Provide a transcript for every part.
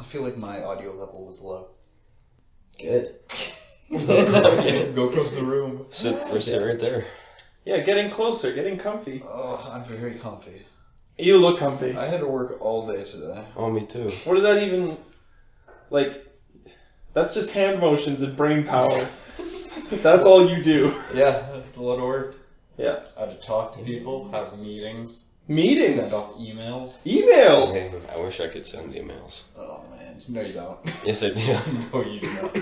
feel like my audio level was low. Good. Go across the room. Sit right there. Yeah, getting closer, getting comfy. Oh, I'm very comfy. You look comfy. I had to work all day today. Oh, me too. What does that even... Like, that's just hand motions and brain power. That's all you do. Yeah, it's a lot of work. Yeah. I had to talk to people, have meetings. Meetings? Send off emails. Emails! Hey, I wish I could send emails. Oh, man. No, you don't. Yes, I do. No, you do not.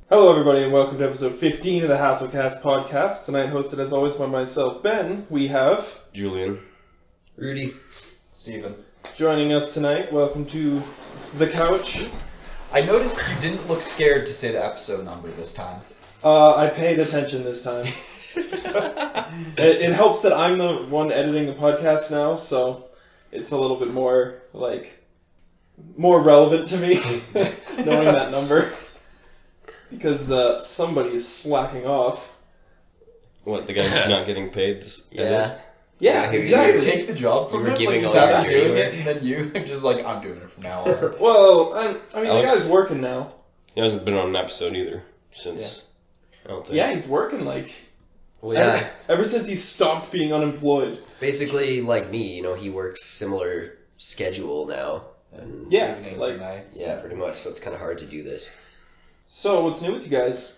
Hello everybody and welcome to episode 15 of the Hastlecast podcast. Tonight hosted as always by myself, Ben. We have... Julian. Rudi. Steven. Joining us tonight, welcome to the couch. I noticed you didn't look scared to say the episode number this time. I paid attention this time. It helps that I'm the one editing the podcast now, so it's a little bit more, more relevant to me, knowing that number. Because somebody is slacking off. What, the guy not getting paid? Yeah. Yeah, You exactly. take the job from You were him, giving like, all he's your after doing dirty it, and then you just like, I'm doing it from now on. Well, I mean, Alex? the guy's working now. He hasn't been on an episode either since. I don't think. Yeah, he's working, Well, yeah. ever since he stopped being unemployed. It's basically like me, he works similar schedule now. And Yeah, Evenings like- and nights. yeah, pretty much, so it's kind of hard to do this. So, what's new with you guys?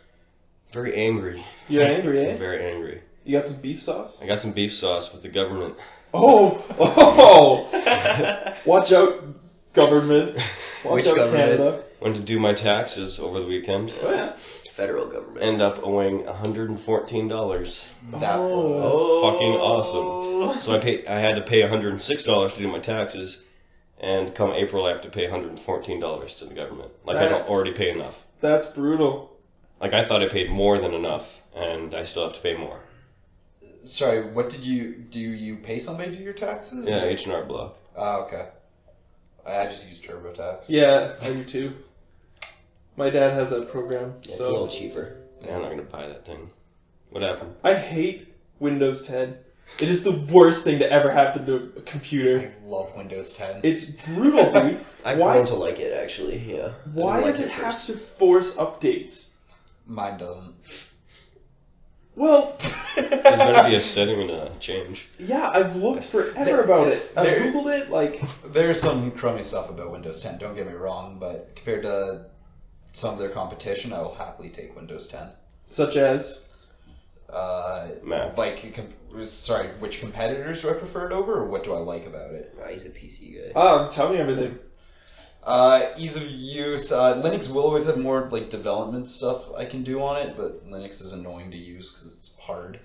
Very angry. You're angry, eh? Very angry. You got some beef sauce? I got some beef sauce with the government. Oh! Watch out, government. Watch Which out, government? Canada. Went to do my taxes over the weekend. Oh, yeah. Federal government. End up owing $114. That Oh. was Fucking awesome. So I had to pay $106 to do my taxes, and come April I have to pay $114 to the government. I don't That's- already pay enough. That's brutal. I thought I paid more than enough, and I still have to pay more. Sorry, what did you do? You pay somebody to do your taxes? Yeah, H&R Block. Oh, okay. I just use TurboTax. Yeah, I do too. My dad has that program, Yeah, it's a little so... cheaper. Yeah, I'm not gonna buy that thing. What happened? I hate Windows 10. It is the worst thing to ever happen to a computer. I love Windows 10. It's brutal, dude. I've Why- grown to like it, actually, yeah. Why I didn't does like it have first. to force updates? Mine doesn't. Well, There's gonna be a setting and a change. yeah, I've looked forever about it. I've There- Googled it, There's some crummy stuff about Windows 10, don't get me wrong, but compared to some of their competition, I will happily take Windows 10. such as... Mac. Sorry, which competitors do I prefer it over, or what do I like about it? He's a PC guy. Tell me everything. Ease of use. Linux will always have more development stuff I can do on it, but Linux is annoying to use because it's hard.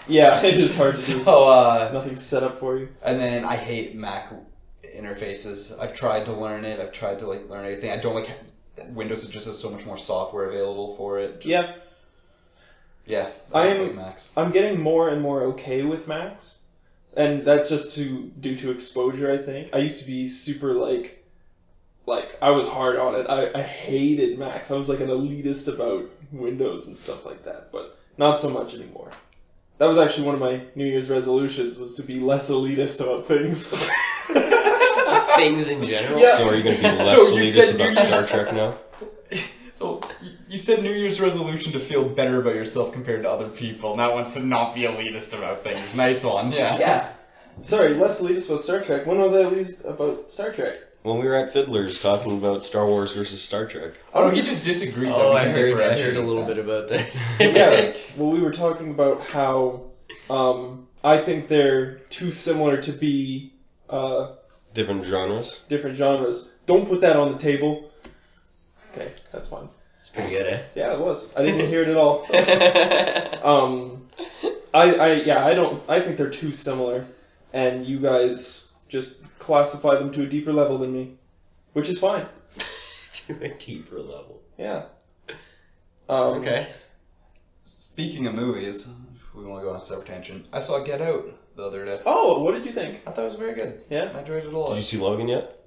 Yeah, it is hard to do. So, Nothing's set up for you. and then I hate Mac interfaces. I've tried to learn it. I've tried to learn everything. I don't like Windows. Just has so much more software available for it. Yeah. Yeah. I like am. Macs. I'm getting more and more okay with Macs, and that's just due to exposure. I think I used to be super like I was hard on it. I hated Macs. I was like an elitist about Windows and stuff like that, but not so much anymore. That was actually one of my New Year's resolutions, was to be less elitist about things. Just things in general. Yeah. So are you gonna be less So you said elitist about New Year's- Star Trek now? So you said New Year's resolution to feel better about yourself compared to other people. Now wants to not be elitist about things. Nice one. Yeah. Yeah. Sorry, less elitist about Star Trek. When was I elitist about Star Trek? When we were at Fiddler's talking about Star Wars versus Star Trek. Oh, he just disagreed. Oh, that I we can heard a differentiate little that. bit about that. Yeah, well, we were talking about how I think they're too similar to be Different genres. different genres. Don't put that on the table. Okay, that's fine. It's pretty good, eh? Yeah, it was. I didn't hear it at all. I think they're too similar, and you guys just classify them to a deeper level than me, which is fine. To a deeper level. Yeah. Okay. Speaking of movies, if we want to go on a separate tangent, I saw Get Out the other day. Oh, what did you think? I thought it was very good. Yeah. I enjoyed it a lot. Did you see Logan yet?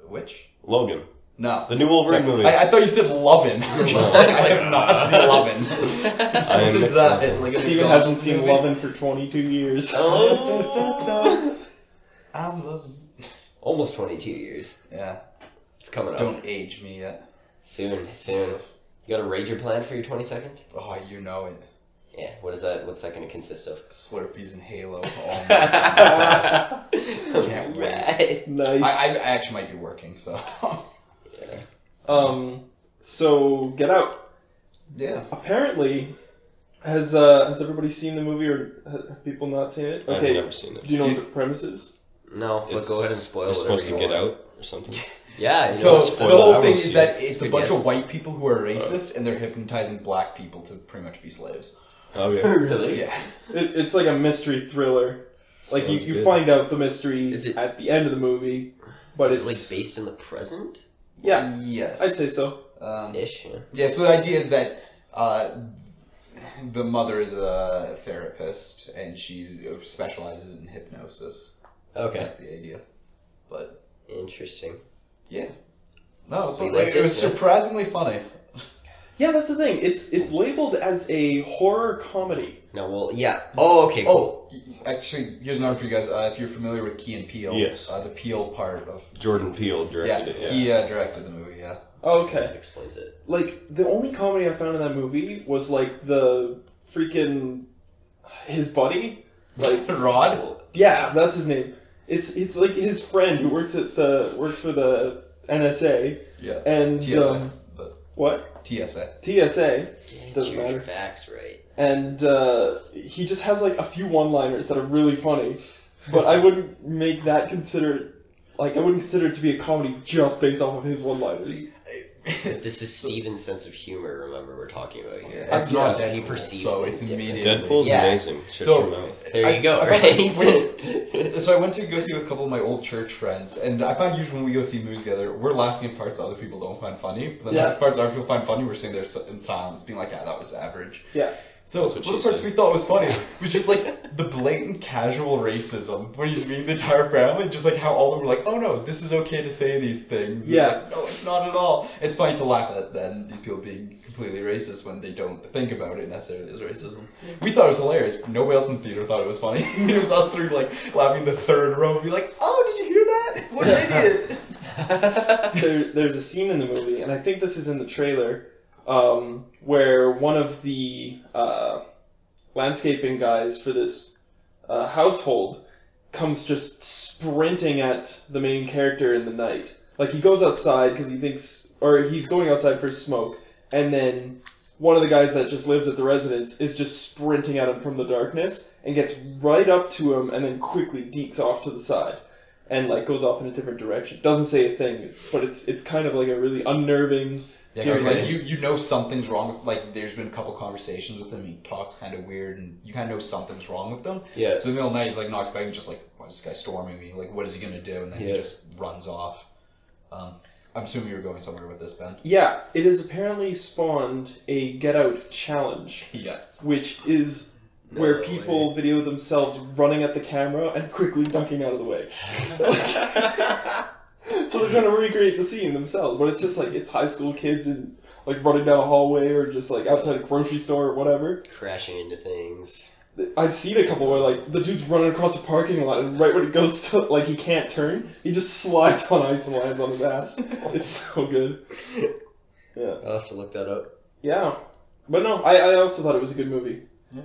Which? Logan. No. The new Wolverine movie. I thought you said Lovin'. I was like, I have not seen Lovin'. I'm What is that? Like Steven hasn't seen Lovin' for 22 years. Oh. I'm loving. Almost 22 years. Yeah. It's coming up. Don't age me yet. Soon. You got a rager plan for your 22nd? Oh, you know it. Yeah. What's that going to consist of? Slurpees and Halo. Oh my god. Can't wait. Right. Nice. I actually might be working, so. Yeah. So Get Out. Yeah. Apparently, has everybody seen the movie, or have people not seen it? Okay. I've never seen it. Do you know what the premise is? No, but go ahead and spoil You're whatever supposed you to get want. out or something. Yeah. You So know, the spoil whole that thing one, is see. that it's a Good bunch guess. of white people who are racist, and they're hypnotizing black people to pretty much be slaves. Okay. Really? Yeah. It's like a mystery thriller. Like Sounds you good. find out the mystery Is it- at the end of the movie, but Is it's it like based in the present? yeah, Yes. I'd say so. Ish. Yeah. Yeah, so the idea is that the mother is a therapist, and she specializes in hypnosis. Okay. That's the idea. But, Interesting. yeah. No, so You liked it was it, yeah? surprisingly funny. Yeah, that's the thing. It's labeled as a horror comedy. No, well, yeah. Oh, okay, cool. Oh, actually, here's another for you guys. If you're familiar with Key and Peele, Yes. the Peele part of Jordan Peele directed it. he directed the movie. Yeah. Okay. That explains it. Like the only comedy I found in that movie was like the freaking his buddy. Like Rod. yeah, that's his name. It's like his friend who works for the NSA Yeah. and TSA. But what TSA. TSA. Get Doesn't your matter. facts right. And he just has like a few one-liners that are really funny, but I wouldn't make that I wouldn't consider it to be a comedy just based off of his one-liners. This is Steven's sense of humor, remember, we're talking about here. It's not Yeah, Deadpool, he perceives so things it's differently. immediately. Deadpool's Yeah. amazing. Shut So- your mouth. There you go, I right? So I went to go see with a couple of my old church friends, and I found usually when we go see movies together, we're laughing at parts that other people don't find funny, but then Yeah. the parts other people find funny, we're sitting there in silence, being like, yeah, that was average. Yeah. So That's one what of she the parts said. we thought was funny was just like the blatant casual racism, where he's meeting the entire family, just like how all of them were like, oh no, this is okay to say these things. It's Yeah. like, no, it's not at all. It's funny to laugh at then these people being completely racist when they don't think about it necessarily as racism. We thought it was hilarious. Nobody else in the theater thought it was funny. It was us three like laughing in the third row and be like, oh, did you hear that? What an idiot. There's a scene in the movie, and I think this is in the trailer, where one of the landscaping guys for this household comes just sprinting at the main character in the night. Like, he goes outside because he thinks, or he's going outside for smoke, and then one of the guys that just lives at the residence is just sprinting at him from the darkness and gets right up to him and then quickly dekes off to the side and like goes off in a different direction. Doesn't say a thing, but it's kind of like a really unnerving Yeah, scene. 'cause, like, you know something's wrong with, like, there's been a couple conversations with him, he talks kind of weird, and you kind of know something's wrong with them. Yeah. So in the middle of the night, he's like knocks back and just like, why is this guy storming me? Like, what is he gonna do? And then he Yeah. just runs off. I'm assuming you were going somewhere with this, Ben. Yeah, it has apparently spawned a Get Out challenge, Yes. which is where people video themselves running at the camera and quickly ducking out of the way. So they're trying to recreate the scene themselves, but it's just like, it's high school kids and like running down a hallway or just like outside a grocery store or whatever. Crashing into things. I've seen a couple where like the dude's running across the parking lot and right when he goes to like he can't turn, he just slides on ice and lands on his ass. It's so good. Yeah. I'll have to look that up. Yeah. But no, I also thought it was a good movie. Yeah.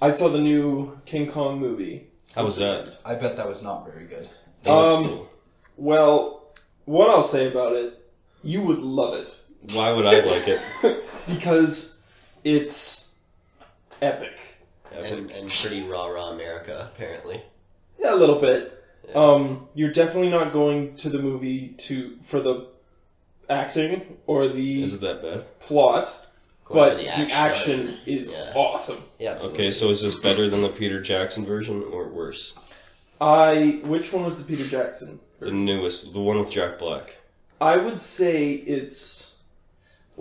I saw the new King Kong movie. How was that? I bet that was not very good. That looks cool. Well, what I'll say about it, you would love it. Why would I like it? Because it's epic. And pretty rah-rah America, apparently. Yeah, a little bit. Yeah. You're definitely not going to the movie for the acting or the Is it that bad? plot, Going but for the action is Yeah. awesome. Yeah, absolutely. Okay, so is this better than the Peter Jackson version or worse? Which one was the Peter Jackson? The newest, the one with Jack Black. I would say it's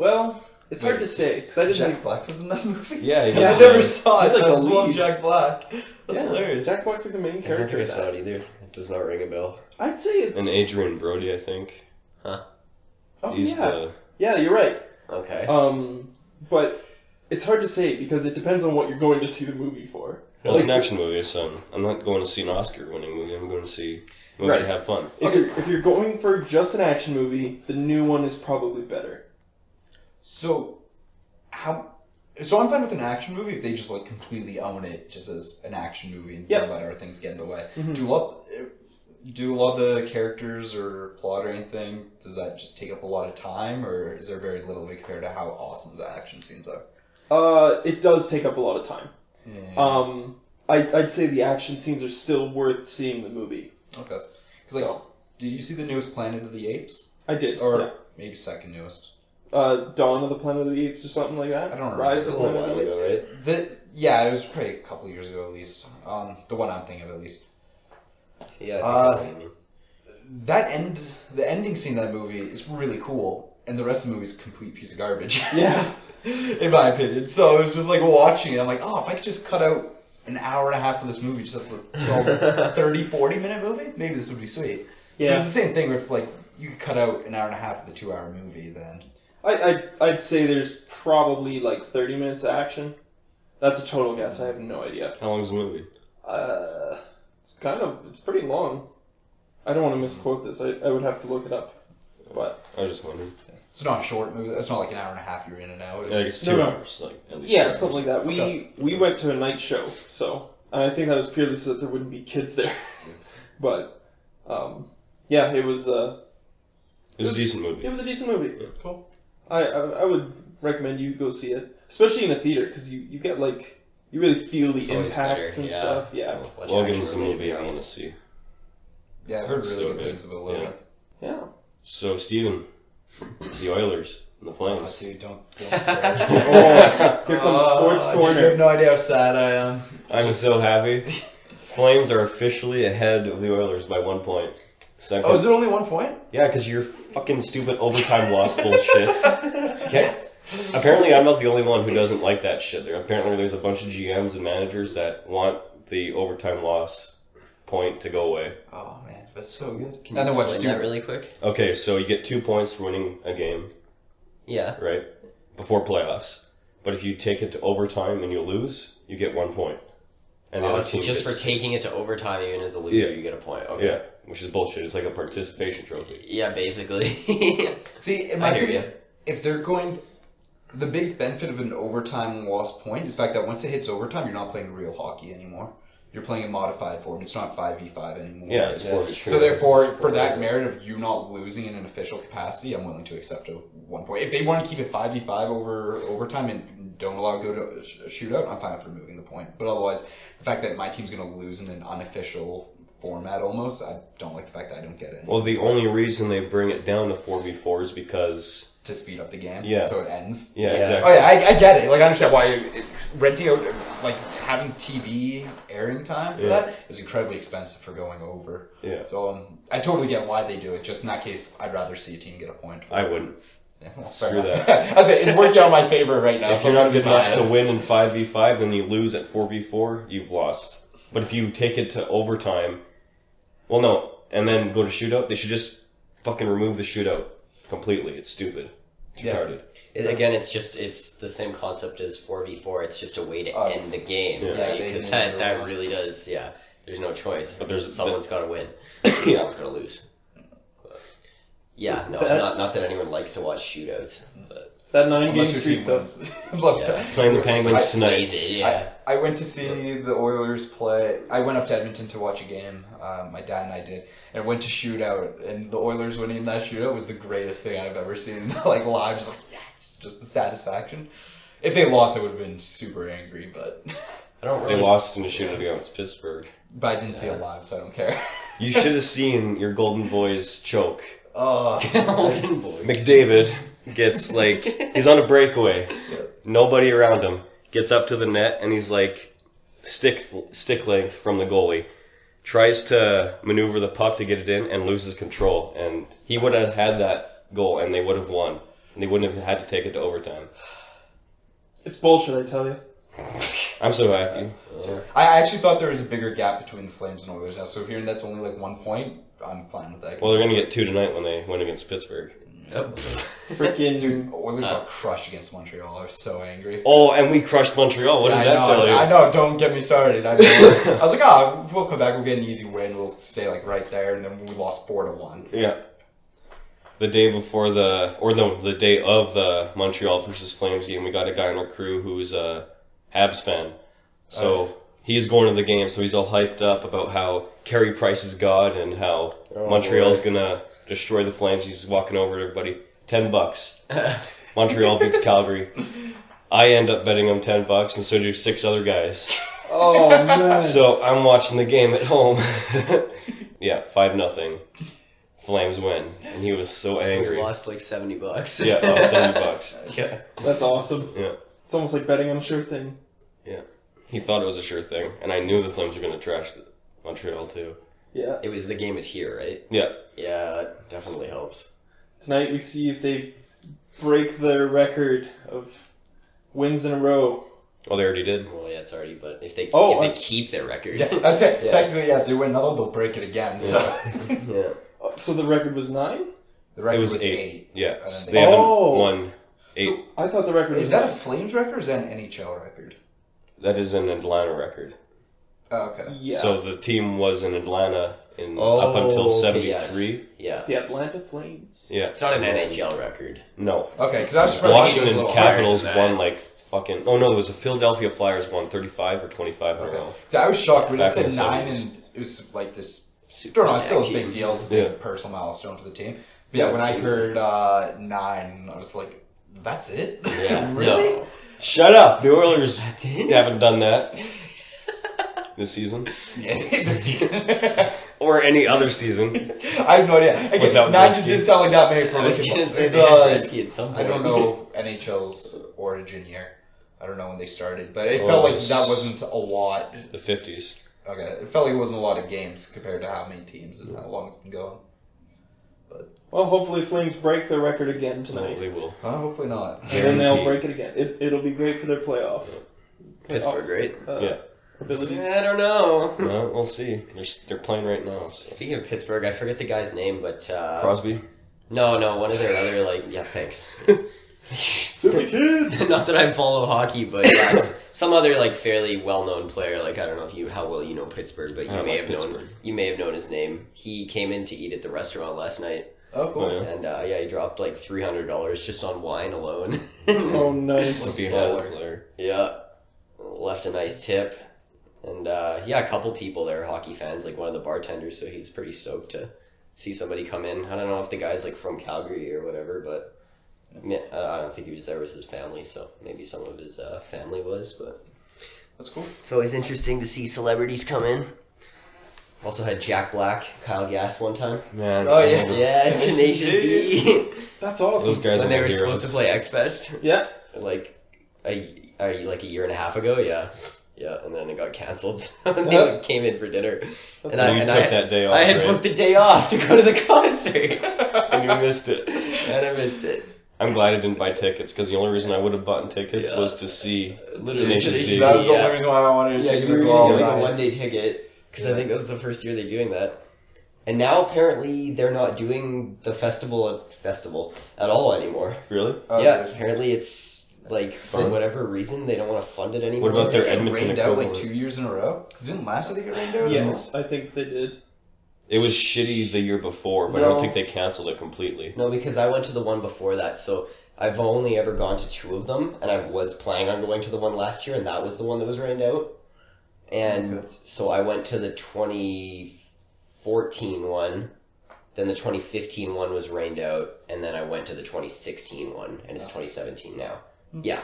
hard to say because I didn't Jack think. Black was in that movie? Yeah, he Yeah, was I never there. saw it. He's like I the love lead. Jack Black. That's Yeah, hilarious. Jack Black's like the main I don't character. think I in saw that. it either. It does not ring a bell. I'd say it's. And Adrian Brody, I think. Oh He's yeah. Yeah, you're right. Okay. But it's hard to say because it depends on what you're going to see the movie for. Well, it's an action movie, so I'm not going to see an Oscar-winning movie. I'm going to see a movie Right. to have fun. If you're going for just an action movie, the new one is probably better. So I'm fine with an action movie if they just like completely own it just as an action movie and Yep. don't let other things get in the way. Mhm. Do a lot of the characters or plot or anything, does that just take up a lot of time, or is there very little of it compared to how awesome the action scenes are? It does take up a lot of time. Yeah. I'd say the action scenes are still worth seeing the movie. Okay. 'Cause, So did you see the newest Planet of the Apes? I did. Or yeah. maybe second newest? Dawn of the Planet of the Apes or something like that. I don't remember. Rise It of was the a little Planet while of the ago, Apes. right? Yeah, it was probably a couple years ago at least. The one I'm thinking of at least. Yeah, I think I know what you mean. The ending scene of that movie is really cool, and the rest of the movie is a complete piece of garbage. Yeah. In my opinion. So it was just like watching it, I'm like, oh, if I could just cut out an hour and a half of this movie, just have a 30, 40-minute movie, maybe this would be sweet. So Yeah. it's the same thing with, like, you could cut out an hour and a half of the 2-hour movie, then. I'd say there's probably like 30 minutes of action. That's a total guess. I have no idea. How long is the movie? It's pretty long. I don't want to misquote this. I would have to look it up. But I was just wondering. It's not a short movie. It's not like an hour and a half you're in and out. Yeah, it's No, 2 no. hours, like at least. 2 yeah, hours. something like that. Okay. We went to a night show, so I think that was purely so that there wouldn't be kids there. But yeah, it was It was a decent movie. it was a decent movie. Yeah. Cool. I would recommend you go see it, especially in a theater, because you get like you really feel the It's always impacts better, and yeah. stuff. Yeah, Watch Logan's action the movie I movies. want to see. Yeah, I've heard really So good good. things about Logan. Yeah. yeah. So, Steven, the Oilers and the Oh, Flames. dude, don't start. Oh, here comes Sports Dude, you Corner. have no idea how sad I am. I'm so happy. Flames are officially ahead of the Oilers by 1 point. Second. Oh, is it only 1 point? Yeah, because your fucking stupid overtime loss bullshit. Yes. Apparently, I'm not the only one who doesn't like that shit. Apparently, there's a bunch of GMs and managers that want the overtime loss point to go away. Oh, man, that's so good. Can you And then what, explain just that do really quick? Okay, so you get 2 points for winning a game, Yeah. right? Before playoffs. But if you take it to overtime and you lose, you get 1 point. And the other So team just gets, for taking it to overtime, even as the loser, Yeah. you get a point. Okay. yeah, which is bullshit. It's like a participation trophy. Yeah, basically. See, in I my hear opinion, you. if they're going, the biggest benefit of an overtime loss point is the fact that once it hits overtime, you're not playing real hockey anymore. You're playing a modified form. It's not 5v5 anymore. Yeah, it's Yeah, for it's So therefore, for that merit of you not losing in an official capacity, I'm willing to accept a 1 point. If they want to keep it 5v5 over overtime and don't allow it to go to a shootout, I'm fine with removing the point. But otherwise, the fact that my team's going to lose in an unofficial format almost, I don't like the fact that I don't get it. Well, the only reason they bring it down to 4v4 is because... To speed up the game, Yeah. so it ends. Yeah, Yeah. exactly. Oh yeah, I get it. Like I understand why renting out, like having TV airing time for Yeah. that is incredibly expensive for going over. Yeah. So I totally get why they do it. Just in that case, I'd rather see a team get a point. I wouldn't. Yeah, well, Screw fair enough. that. I say, it's working out in my favor right now. If so you're I'm not gonna good be enough to biased. win in 5v5 and you lose at 4v4, you've lost. But if you take it to overtime, well, no, and then go to shootout, they should just fucking remove the shootout completely. It's stupid. It's Yeah. retarded. Again, it's the same concept as 4v4. It's just a way to end the game. Yeah. Right? they 'Cause need that, to that roll. really does, yeah. There's no choice. But there's- Someone's got to win. Yeah. Someone's got to lose. But, yeah, no, That- not that anyone likes to watch shootouts. But That 9-game Unless your streak team though. wins. Look, Yeah. Playing the Penguins it's tonight. lazy, yeah. I went to see the Oilers play. I went up to Edmonton to watch a game. My dad and I did, and went to shootout. And the Oilers winning that shootout was the greatest thing I've ever seen. Like live, just like yes, just the satisfaction. If they lost, I would have been super angry, but I don't They really. lost in the shootout against Pittsburgh. I didn't see it live, so I don't care. You should have seen your Golden Boys choke. Oh, Golden Boy. McDavid gets like, he's on a breakaway. Yeah. Nobody around him. Gets up to the net and he's like stick length from the goalie. Tries to maneuver the puck to get it in and loses control. And he would have had that goal and they would have won. And they wouldn't have had to take it to overtime. It's bullshit, I tell you. I'm so happy. I actually thought there was a bigger gap between the Flames and Oilers now. So hearing that's only like 1 point, I'm fine with that. Well, they're gonna get 2 tonight when they win against Pittsburgh. Yep. Freaking. Oilers got crushed against Montreal. I was so angry. Oh, and we crushed Montreal. What does that tell you? I know. Don't get me started. I was like, we'll come back. We'll get an easy win. We'll stay like right there, and then we lost 4-1. Yeah. The day before the day of the Montreal versus Flames game, we got a guy on our crew who's a Habs fan. So he's going to the game, so he's all hyped up about how Carey Price is God and how Montreal's gonna destroy the Flames. He's walking over to everybody. $10. Montreal beats Calgary. I end up betting him $10, and so do 6 other guys. Oh man. So I'm watching the game at home. Yeah, 5-0. Flames win, and he was so angry. We lost like $70. Yeah, $70. Yeah, That's awesome. yeah, It's almost like betting on a sure thing. yeah. He thought it was a sure thing, and I knew the Flames were gonna trash Montreal too. Yeah. The game is here, right? Yeah. Yeah, that definitely helps. Tonight we see if they break their record of wins in a row. Oh, they already did. Well, yeah, it's already, but if they keep their record. Yeah, that's it. Yeah. Technically, if they win another, they'll break it again. So Yeah. So the record was 9? the record It was was 8. Yeah, And then so they- they haven't Oh. won 8. So, I thought the record was is that a 9. Flames record or is that an NHL record? That is an Atlanta record. Oh, okay. Yeah. So the team was in Atlanta Oh, up until okay, yes. 73. Yeah. The Atlanta Flames. Yeah. It's not an NHL record. No. Okay, because I was just trying to make it a Washington little Capitals higher than won like fucking. Oh no, it was the Philadelphia Flyers won 35 or 25 in a Okay. row. So I was shocked when it Back in said the 9 70s. and it was like this. I Super don't know, it's still a stacked big team. deal. It's a big personal milestone for the team. But yeah, when I heard 9, I was like, that's it? Yeah. Really? No. Shut up! The Oilers That's it? haven't done that this season Yeah, this season. or any other season. I have no idea. Again, Without 9 just Gretzky. didn't sound like that many for I was looking gonna at say the- they had Gretzky at some I point. don't know NHL's origin year. I don't know when they started, but it felt like that wasn't a lot. The 50s. Okay, it felt like it wasn't a lot of games compared to how many teams and how long it's been going. Well, hopefully Flames break their record again No, tonight. they will. Hopefully not. And then they'll Guaranteed. break it again. It'll be great for their playoff Pittsburgh, right? Yeah. abilities. I don't know. No, we'll see. They're playing right now. So. Speaking of Pittsburgh, I forget the guy's name, but Crosby. no, one of their other yeah, thanks. Silly kid. Not that I follow hockey, but some other like fairly well-known player. Like I don't know how well you know Pittsburgh, but I like Pittsburgh. you may have known his name. He came in to eat at the restaurant last night, Oh, cool. Oh, yeah. and yeah, he dropped like $300 just on wine alone. Oh, nice. Would be a Yeah. hell of a player. Yeah, left a nice tip, and yeah, a couple people there are hockey fans, like one of the bartenders, so he's pretty stoked to see somebody come in. I don't know if the guy's like from Calgary or whatever, but yeah, I don't think he was there with his family, so maybe some of his family was, but That's cool. it's always interesting to see celebrities come in. Also had Jack Black, Kyle Gass one time. Man. Oh, yeah. Yeah, Tenacious D. That's Those awesome. guys When are they my were heroes. supposed to play X Fest. Yeah. Like a year and a half ago, yeah, and then it got canceled. So they Yeah. like, came in for dinner, So you took that day off, I had right? booked the day off to go to the concert, And you missed it. and I missed it. I'm glad I didn't buy tickets because the only reason I would have bought tickets Yeah. was to see Literally, Tenacious D. That was the Yeah. only reason why I wanted to Yeah, take you it as were well. doing a right? one-day ticket because I think that was the first year they're doing that, and now apparently they're not doing the festival at all anymore. Really? Oh, Yeah, dude. apparently it's like for Fun. whatever reason they don't want to fund it anymore. What about their Did they get Edmonton rained out like equivalent? 2 years in a row? Because didn't last year they get rained out? Yes, I think they did. It was shitty the year before, but I No. don't think they canceled it completely. No, because I went to the one before that, so I've only ever gone to 2 of them, and I was planning on going to the one last year, and that was the one that was rained out. And Okay. so I went to the 2014 one, then the 2015 one was rained out, and then I went to the 2016 one, and it's 2017 now. Yeah.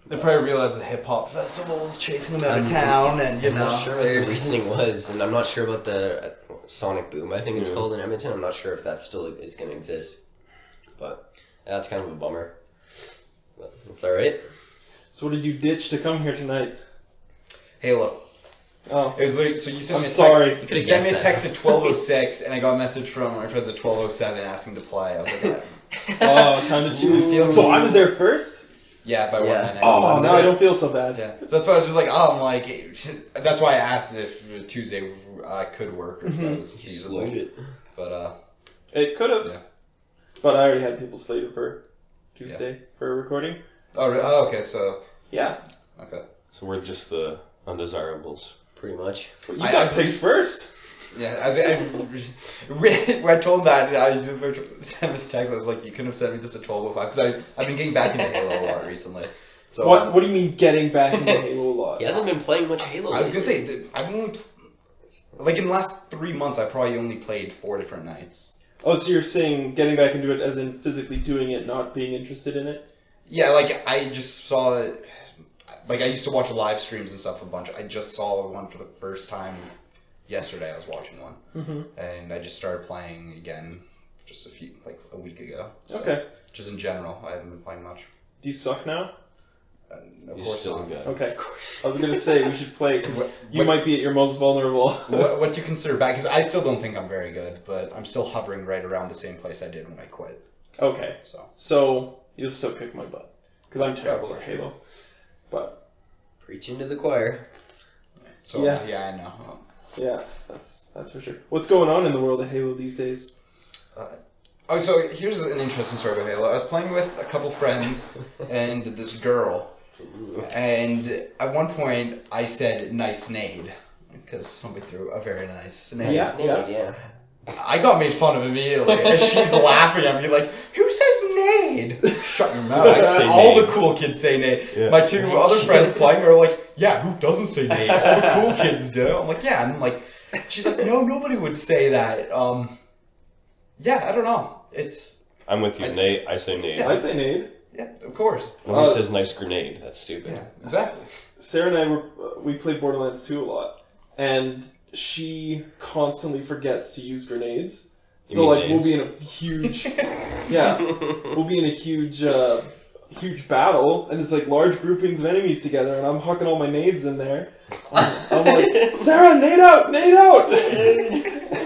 They probably realized the hip hop festival is chasing them out of I'm- town, and you I'm know, not sure what the there's- reasoning was, and I'm not sure about the Sonic Boom, I think it's Yeah. called in Edmonton. I'm not sure if that still is going to exist. But that's kind of a bummer. But it's alright. So what did you ditch to come here tonight? Halo. Oh. It was like, so you sent I'm me a sorry. text. You could've sent me a guessed text at 12:06, and I got a message from my friends at 12:07 asking to play. I was like, Oh, time to choose. So I was there first? Yeah, by Yeah. 199. Oh, now I don't feel so bad. Yeah. So that's why I was just like, oh, I'm like, that's why I asked if Tuesday could work or if that was You feasible. slowed it. But It could have. Yeah. But I already had people slated for Tuesday for a recording. oh, okay, so Yeah. okay. So we're just the undesirables. Pretty much. But you I got pre- picked first. Yeah, when I told him that, I sent him a text. I was like, you couldn't have sent me this at 12:05 because I've been getting back into Halo a lot recently. So What do you mean getting back into Halo a lot? He hasn't been playing much Halo. I was gonna lately. say I've only like in the last 3 months I probably only played 4 different nights. Oh, so you're saying getting back into it as in physically doing it, not being interested in it? Yeah, like I just saw it. Like I used to watch live streams and stuff a bunch. I just saw one for the first time yesterday. I was watching one, Mm-hmm. and I just started playing again just a week ago. So, Okay. Just in general, I haven't been playing much. Do you suck now? Of He's course still not. a guy. Okay. I was gonna say we should play because What- you might be at your most vulnerable. What do you consider bad? Because I still don't think I'm very good, but I'm still hovering right around the same place I did when I quit. Okay. So So you'll still kick my butt because I'm terrible at Halo. But Preaching to the choir. so Yeah. yeah, I know. yeah, that's for sure. What's going on in the world of Halo these days? Oh, so here's an interesting story about Halo. I was playing with a couple friends and this girl, and at one point I said "nice nade" because somebody threw a very nice nade. Yeah. Yeah. I got made fun of immediately, and she's laughing at me like, "Who says nade?" Shut your mouth. I say All nade. the cool kids say nade. Yeah. My 2 other friends playing are like, "Yeah, who doesn't say nade? All the cool kids do." I'm like, "Yeah," and I'm like, she's like, "No, nobody would say that." Yeah, I don't know. It's I'm with you, Nate. I say Nate. Yeah. I say nade. yeah, of course. Nobody says nice grenade. That's stupid. Yeah, exactly. Sarah and I we played Borderlands 2 a lot, and she constantly forgets to use grenades. You So mean like we'll nades? be in a huge yeah, we'll be in a huge battle, and it's like large groupings of enemies together, and I'm hucking all my nades in there. I'm like, Sarah, nade out, nade out!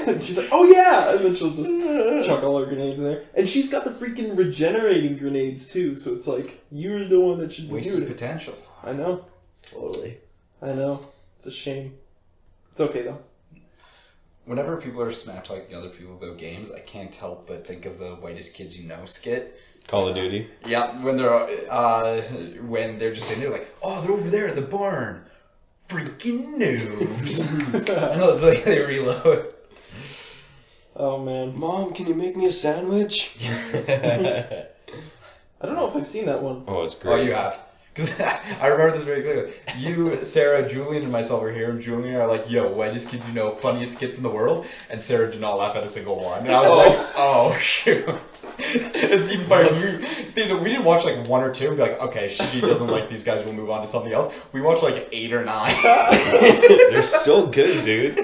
And she's like, oh yeah! And then she'll just chuck all her grenades in there. And she's got the freaking regenerating grenades too, so it's like, you're the one that should be Wasted doing it. potential. I know, Totally. I know. It's a shame. It's okay though. Whenever people are smack talking other people about games, I can't help but think of the Whitest Kids You Know skit. Call of Duty. Yeah, when they're just sitting there like, oh, they're over there at the barn. Freaking noobs. I know, it's like they reload. Oh man. Mom, can you make me a sandwich? I don't know if I've seen that one. Oh, it's great. Oh, you have. Because I remember this very clearly. You, Sarah, Julian, and myself are here. And Julian are like, yo, Whitest Kids You Know, funniest skits in the world. And Sarah did not laugh at a single one. And I was like, oh, shoot. It's even funny. We didn't watch like 1 or 2 and be like, okay, she doesn't like these guys, we'll move on to something else. We watched like 8 or 9. They're so good, dude.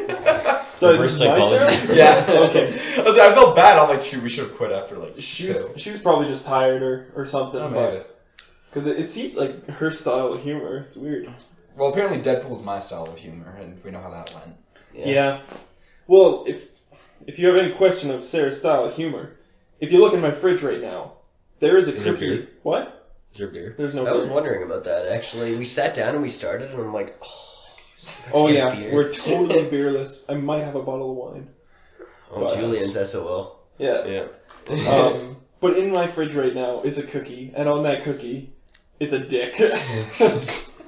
So Reverse this is my psychology. Sarah? Yeah. Okay. I felt bad. I'm like, shoot, we should have quit after like She 2. was probably just tired or something. Oh, maybe. Because it seems like her style of humor. It's weird. Well, apparently Deadpool's my style of humor, and we know how that went. Yeah. Well, if you have any question of Sarah's style of humor, if you look in my fridge right now, there is a Is there cookie. beer? What? Is there beer? There's no I was beer. wondering about that, actually. We sat down and we started, and I'm like, Oh get yeah, beer. we're totally beerless. I might have a bottle of wine. oh, Julian's SOL. Yeah. Yeah. But in my fridge right now is a cookie, and on that cookie is a dick.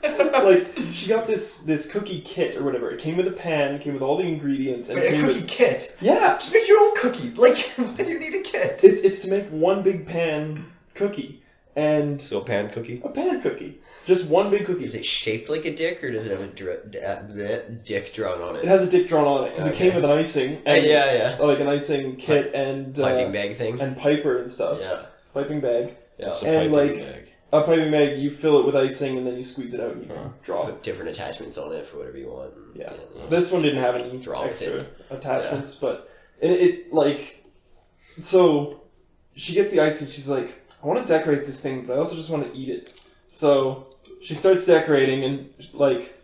Like, she got this cookie kit or whatever. It came with a pan, came with all the ingredients, and Wait, a came cookie with... kit? Yeah! Just make your own cookie. Like, why do you need a kit? It's to make one big pan cookie. And So pan cookie? a pan cookie. Just one big cookie. Is it shaped like a dick, or does it have a dick drawn on It it? has a dick drawn on it, because it came Okay. with an icing. And, Yeah. Like an icing kit and... Piping bag thing? And piper and stuff. Yeah. Piping bag. Yeah. It's a And, piping like- bag. A piping bag, you fill it with icing and then you squeeze it out and you can draw it. Put different attachments on it for whatever you want. Yeah. This one didn't have any Draw with extra it. attachments, but it like, so she gets the icing, she's like, I want to decorate this thing, but I also just want to eat it. So she starts decorating and like,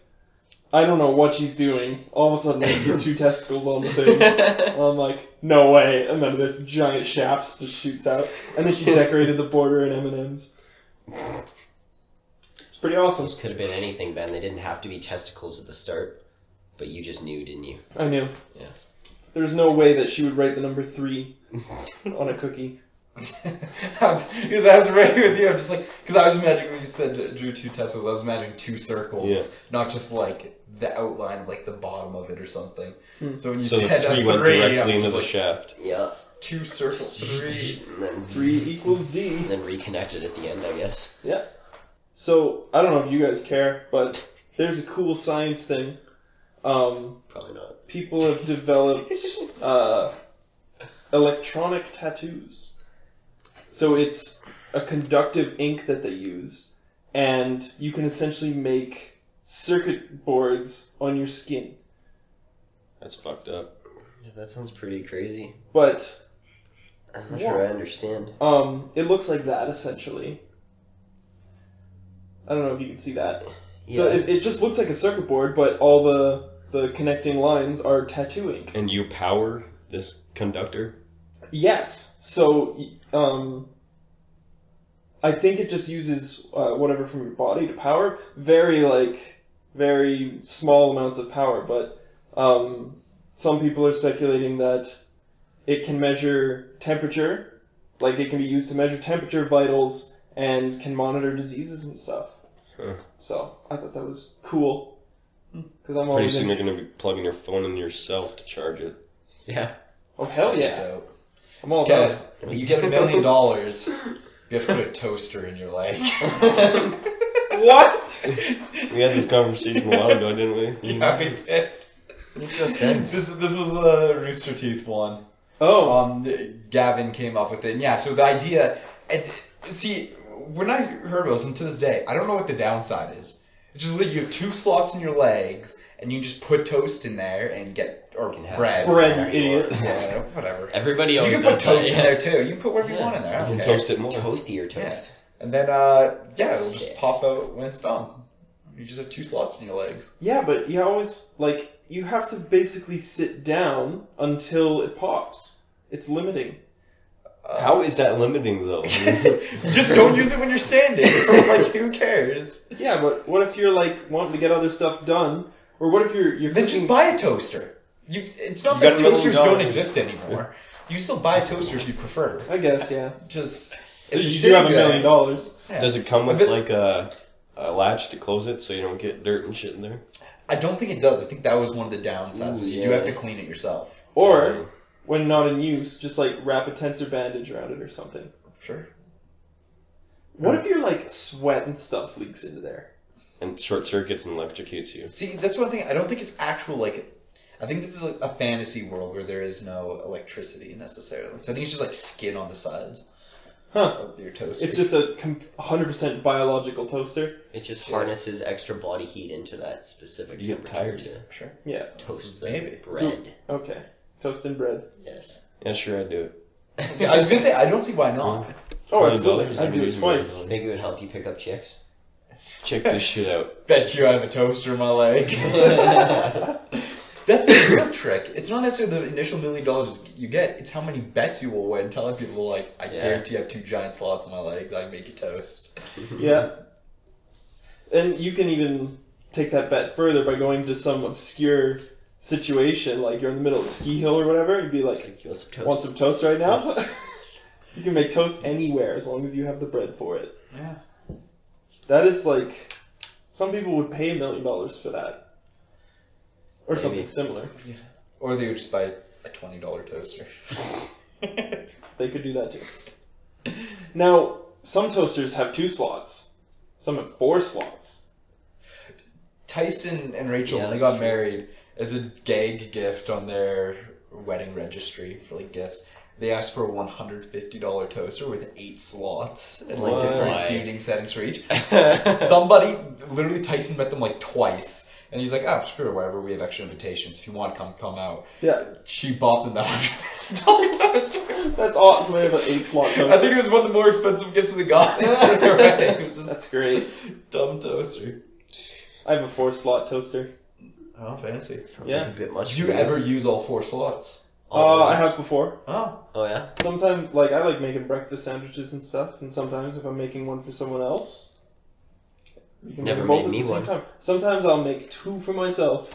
I don't know what she's doing. All of a sudden I see 2 testicles on the thing. And I'm like, no way. And then this giant shaft just shoots out. And then she decorated the border in M&M's. pretty awesome. Those could have been anything, Ben. They didn't have to be testicles at the start, but you just knew, didn't you? I knew. Yeah. There's no way that she would write the number 3 on a cookie. Because I was right with you. I'm just like, because I was imagining when you said drew 2 testicles, I was imagining 2 circles, not just like the outline of like the bottom of it or something. So when you So the said 3 went 3, directly I'm into just the like, shaft. Yeah. 2 circles, 3. And then 3 equals D. And then reconnected at the end, I guess. Yeah. So, I don't know if you guys care, but there's a cool science thing. Probably not. People have developed electronic tattoos. So it's a conductive ink that they use, and you can essentially make circuit boards on your skin. That's fucked up. Yeah, that sounds pretty crazy. But I'm not sure I understand. it looks like that, essentially. I don't know if you can see that. Yeah. So it just looks like a circuit board, but all the connecting lines are tattoo ink. And you power this conductor? Yes. So, I think it just uses whatever from your body to power. Very small amounts of power, but some people are speculating that it can measure temperature, like it can be used to measure temperature, vitals, and can monitor diseases and stuff. Huh. So, I thought that was cool. Because I'm Pretty always soon you're going to be plugging your phone in yourself to charge it. Yeah. Oh, hell yeah. Dope. I'm all about it. When you get $1 million, you have to put a toaster in your leg. What? We had this conversation a while ago, didn't we? Yeah, we did. Makes no sense. This was a Rooster Teeth one. Oh. Gavin came up with it. And yeah, so the idea, and see, when I heard about this, and to this day, I don't know what the downside is. It's just that you have 2 slots in your legs, and you just put toast in there and get, or You can have bread. Bread, you idiot. Yeah, whatever. Everybody You always can put does that, toast in yeah. there too. You can put whatever you Yeah. want in there. I You don't can care. toast it more. Toastier toast. And then, it'll just pop out when it's done. You just have 2 slots in your legs. Yeah, but you always, you have to basically sit down until it pops. It's limiting. How is that limiting, though? Just don't use it when you're standing. Who cares? Yeah, but what if you're, wanting to get other stuff done? Or what if you're Then cooking... just buy a toaster. It's not You that got $1 million. toasters don't exist anymore. You still buy a toaster if you prefer. I guess, yeah. Just... You you're do sitting have $1 there- million. Yeah. Does it come with, But- a latch to close it so you don't get dirt and shit in there? I don't think it does. I think that was one of the downsides. Ooh, You do yeah. have to clean it yourself. Or, when not in use, just, wrap a tensor bandage around it or something. Sure. What if your, sweat and stuff leaks into there? And short circuits and electrocutes you. See, that's one thing. I don't think it's actual, I think this is a fantasy world where there is no electricity necessarily. So I think it's just skin on the sides Huh. of your toaster. It's just a 100% biological toaster? It just harnesses extra body heat into that specific You get temperature tired. to Sure. Yeah. toast the Maybe. bread. Okay. Toast and bread. Yes. Yeah, sure, I'd do it. I was going to say, I don't see why not. Oh, $1 absolutely. million, I'd do it $1 twice. million. Think it would help you pick up chicks? Check this shit out. Bet you I have a toaster in my leg. That's the real trick. It's not necessarily the initial $1 million you get, it's how many bets you will win. Telling people, I Yeah. guarantee I have 2 giant slots in my legs, I can make you toast. Yeah. And you can even take that bet further by going to some obscure situation, like you're in the middle of a ski hill or whatever, you'd be like, You want some toast? want some toast right now? You can make toast anywhere as long as you have the bread for it. Yeah. That is some people would pay $1 million for that. Or something Maybe. similar. Or they would just buy a $20 toaster. They could do that too. Now, some toasters have 2 slots. Some have 4 slots. Tyson and Rachel, Yeah, when they that's got true. married, as a gag gift on their wedding registry for gifts, they asked for a $150 toaster with 8 slots and What? different Why? heating settings for each. Somebody, literally Tyson met them twice. And he's like, screw it, whatever, we have extra invitations. If you want to come out. Yeah, She bought them the $150 toaster. that's awesome. They have an 8-slot toaster. I think it was one of the more expensive gifts they got for their wedding. It was just That's great. dumb toaster. I have a 4-slot toaster. Oh, fancy. Sounds Yeah. like a bit much. Did you for ever use all 4 slots? I have before. Oh. Oh yeah. Sometimes, I like making breakfast sandwiches and stuff, and sometimes if I'm making one for someone else, You can Never make both made me at the same one. time. Sometimes I'll make 2 for myself,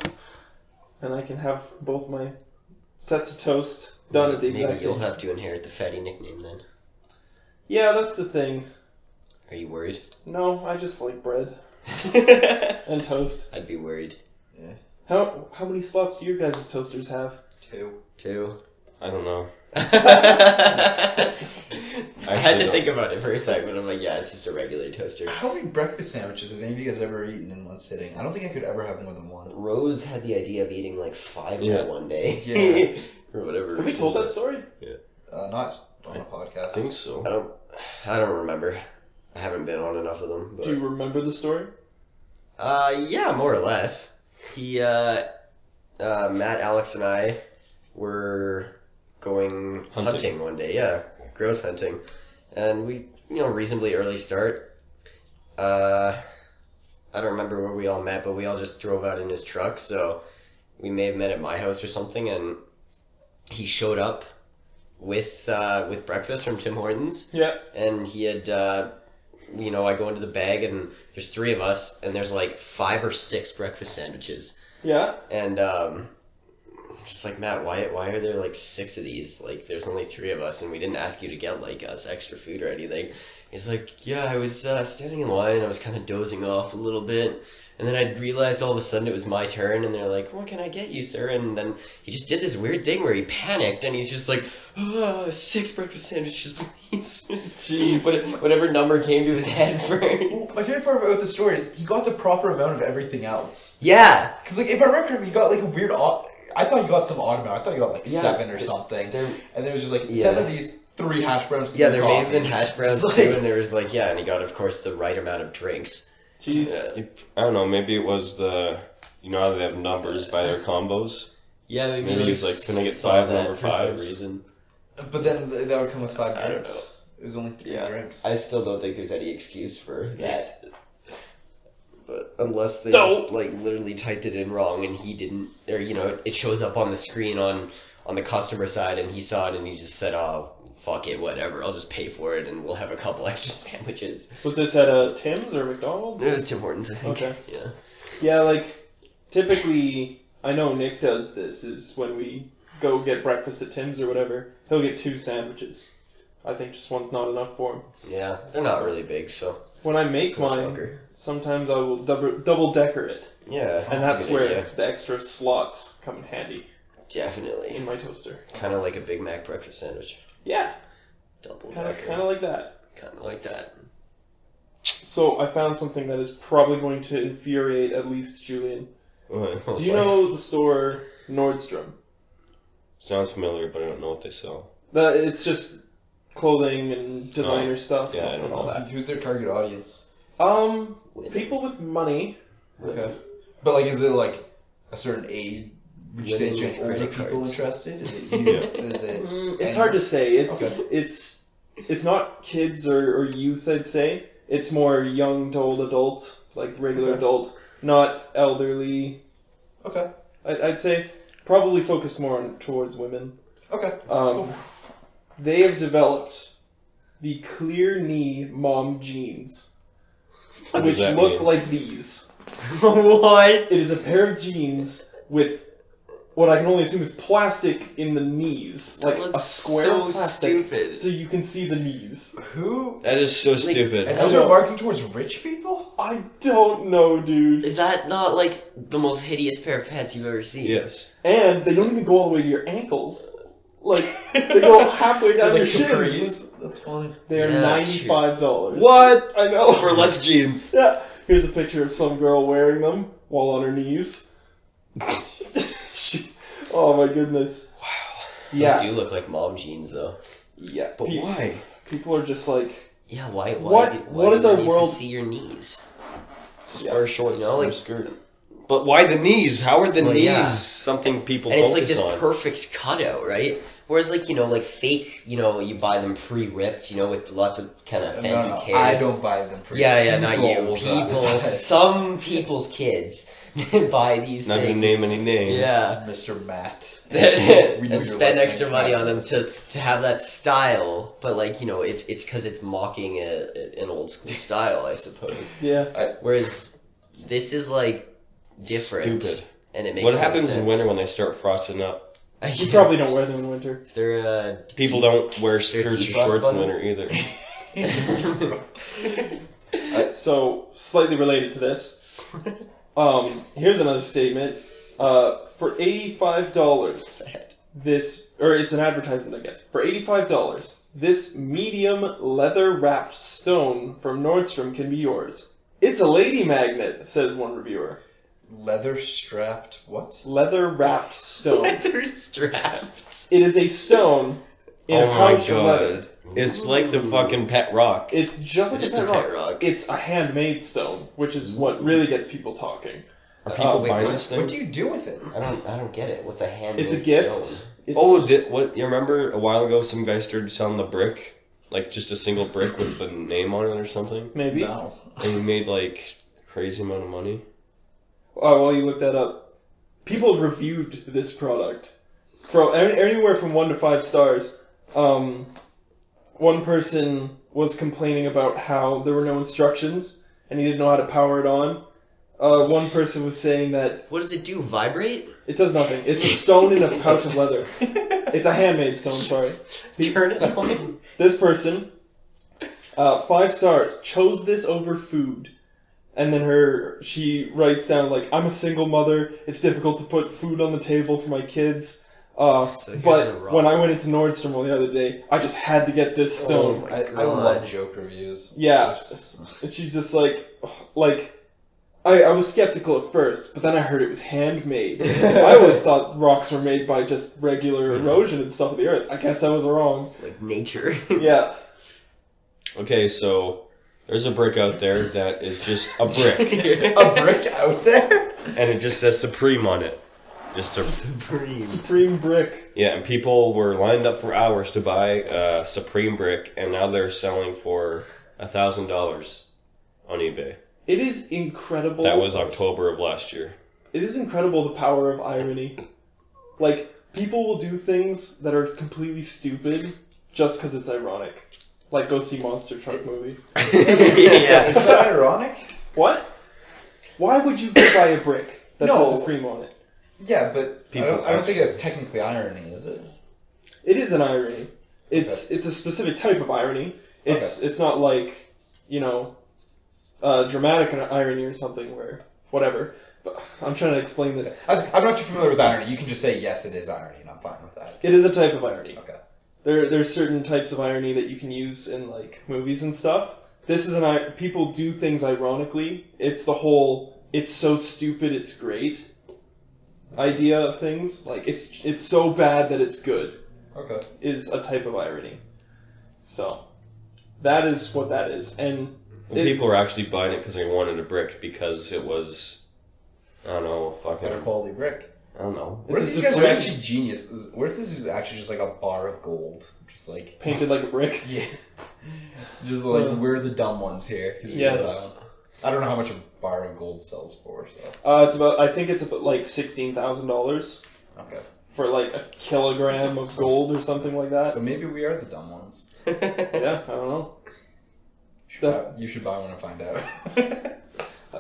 and I can have both my sets of toast done at the Maybe exact you'll same. have to inherit the fatty nickname then. Yeah, that's the thing. Are you worried? No, I just like bread and toast. I'd be worried. How many slots do your guys' toasters have? 2. 2. I don't know. I had Actually, to don't. think about it for a second, but I'm like, yeah, it's just a regular toaster. How many breakfast sandwiches have any of you guys ever eaten in one sitting? I don't think I could ever have more than one. Rose had the idea of eating like 5 Yeah. that one day. Yeah. For whatever Have we reason. told that story? Not on a podcast. I think so. I don't remember. I haven't been on enough of them. But... Do you remember the story? Yeah, more or less. Matt, Alex, and I were going hunting one day. Yeah, grouse hunting. And we, reasonably early start. I don't remember where we all met, but we all just drove out in his truck, so we may have met at my house or something, and he showed up with breakfast from Tim Hortons. Yeah. And he had, I go into the bag, and there's 3 of us, and there's like 5 or 6 breakfast sandwiches. Yeah. And just like, Matt, why are there like 6 of these? Like, there's only 3 of us, and we didn't ask you to get like us extra food or anything. He's like, yeah, I was standing in line, and I was kind of dozing off a little bit, and then I realized all of a sudden it was my turn, and they're like, what can I get you, sir? And then he just did this weird thing where he panicked, and he's just like, 6 breakfast sandwiches, please. Jeez. Whatever number came to his head first. My favorite part about the story is he got the proper amount of everything else. Yeah. Because, like, if I remember correctly, he got, like, a weird I thought you got some odd amount. I thought you got, like, Yeah, 7 or something. And there was just, like, Yeah. 7 of these, 3 hash browns. Yeah, 3 there may have been coffees. hash browns It's too, like- and there was like, and he got, of course, the right amount of drinks. Jeez. Yeah, I don't know. Maybe it was how they have numbers by their combos. maybe Maybe he's like, can I get saw 5 that number for some 5s? reason. But then that would come with 5 I don't drinks. It was only 3 drinks. I still don't think there's any excuse for that. But unless they Don't. just like literally typed it in wrong and he didn't, or it shows up on the screen on the customer side and he saw it and he just said, oh, fuck it, whatever, I'll just pay for it and we'll have a couple extra sandwiches. Was this at a Tim's or McDonald's? It was Tim Hortons, I think. Okay. Yeah. Yeah, like, typically, I know Nick does this, is when we go get breakfast at Tim's or whatever, he'll get 2 sandwiches. I think just one's not enough for him. Yeah, they're not really big, so. When I make So much mine, longer. sometimes I will double decker it, Yeah. and a that's good where idea. the extra slots come in handy Definitely. in my toaster. Kind of like a Big Mac breakfast sandwich. Yeah, Double kind decker. of like that. Kind of like that. So I found something that is probably going to infuriate at least Julian. What? Do you know the store Nordstrom? Sounds familiar, but I don't know what they sell. It's just clothing and designer stuff yeah, I don't and all know. that. Who's their target audience? Women. People with money. Okay. But, like, is it, like, a certain age? Would you say Women it's just with older credit people cards. interested? Is it youth? Is it... It's hard to say. Okay. It's not kids or youth, I'd say. It's more young to old adult, like regular Okay. adult, not elderly. Okay. I'd say probably focused more towards women. Okay. They have developed the clear knee mom jeans, What does which that look mean? like these. What? It is a pair of jeans with what I can only assume is plastic in the knees, like a square so of plastic, stupid. so you can see the knees. Who? That is so stupid. And I those know. are marketing towards rich people? I don't know, dude. Is that not like the most hideous pair of pants you've ever seen? Yes. And they don't even go all the way to your ankles. Like, they go halfway down your Like shins. capris? That's funny. They are Yeah, that's true. $95. What? I know. For less jeans. Yeah. Here's a picture of some girl wearing them while on her knees. Oh my goodness. Wow. Those Yeah. do look like mom jeans, though. Yeah. But why? People are just like, Yeah, why? What- Why what do is you our need world- to see your knees? Just Yeah. wear shorts, You know, wear like- skirt. But why the knees? How are the Well, knees yeah. something people And it's focus like this on? perfect cutout, right? Whereas, like, like fake, you buy them pre-ripped, with lots of kind of fancy tears. I don't buy them for Yeah, not People you. will buy People, them. some people's kids buy these Not things. gonna name any names. Yeah. Mr. Matt. And spend extra money on them to have that style, but like, you know, it's because it's mocking an old school style, I suppose. Yeah. Whereas this is like different. Stupid. And it makes What no happens sense. in winter when they start frosting up? You probably don't wear them in winter. Is there a People don't wear skirts or defrost shorts in button? winter either. So, slightly related to this, here's another statement. For $85, it's an advertisement, I guess. For $85, this medium leather-wrapped stone from Nordstrom can be yours. It's a lady magnet, says one reviewer. Leather strapped what? Leather-wrapped stone. leather straps? It is a stone in a pouch of leather. It's like the fucking pet rock. It's just like It is a a pet pet rock. rock. It's a handmade stone, which is what really gets people talking. Are people wait, buying what? this thing? What do you do with it? I don't get it. What's a handmade It's a gift. stone? It's, What? You remember a while ago some guy started selling the brick? Like just a single brick with the name on it or something? maybe. No. And he made like crazy amount of money. Oh, well, you look that up. People have reviewed this product from anywhere from 1 to 5 stars. One person was complaining about how there were no instructions and he didn't know how to power it on. One person was saying that What does it do? Vibrate? it does nothing. It's a stone in a pouch of leather. It's a handmade stone, sorry. Turn it on. This person, 5 stars, chose this over food. And then she writes down, like, I'm a single mother. It's difficult to put food on the table for my kids. here's a But rock. when I went into Nordstrom the other day, I just had to get this stone. Oh my I God. love joke reviews. Yeah. It's- And she's just like, I was skeptical at first, but then I heard it was handmade. I always thought rocks were made by just regular erosion and stuff of the earth. I guess I was wrong. Like nature. Yeah. Okay, so there's a brick out there that is just a brick, A brick out there? and it just says Supreme on it. Just a Supreme. Supreme brick. Yeah, and people were lined up for hours to buy a Supreme brick, and now they're selling for $1,000 on eBay. It is incredible. That was October of last year. It is incredible the power of irony. Like, people will do things that are completely stupid just because it's ironic. Like, go see Monster Truck movie. Yeah. Is that ironic? What? Why would you go buy a brick that No. says Supreme on it? Yeah, but I People don't think that's technically irony, is it? It is an irony. It's a specific type of irony. It's not like, you know, dramatic irony or something where whatever. But I'm trying to explain this. I'm not too familiar with irony. You can just say, yes, it is irony, and I'm fine with that. It is a type of irony. Okay. There's certain types of irony that you can use in like movies and stuff. This is people do things ironically. It's the whole "it's so stupid it's great" idea of things. Like it's so bad that it's good Okay. is a type of irony. So that is what that is. And And people were actually buying it because they wanted a brick because it was, I don't know, Better fucking, quality brick. I don't know. What if It's these a guys are Supreme. actually geniuses? What if this is actually just like a bar of gold? Just like... painted like a brick. Yeah. Just like, we're the dumb ones here. 'Cause we Yeah. know that one. I don't know how much a bar of gold sells for, so... I think it's about like $16,000 Okay. for like a kilogram of gold or something like that. So maybe we are the dumb ones. Yeah, I don't know. You should buy one and find out.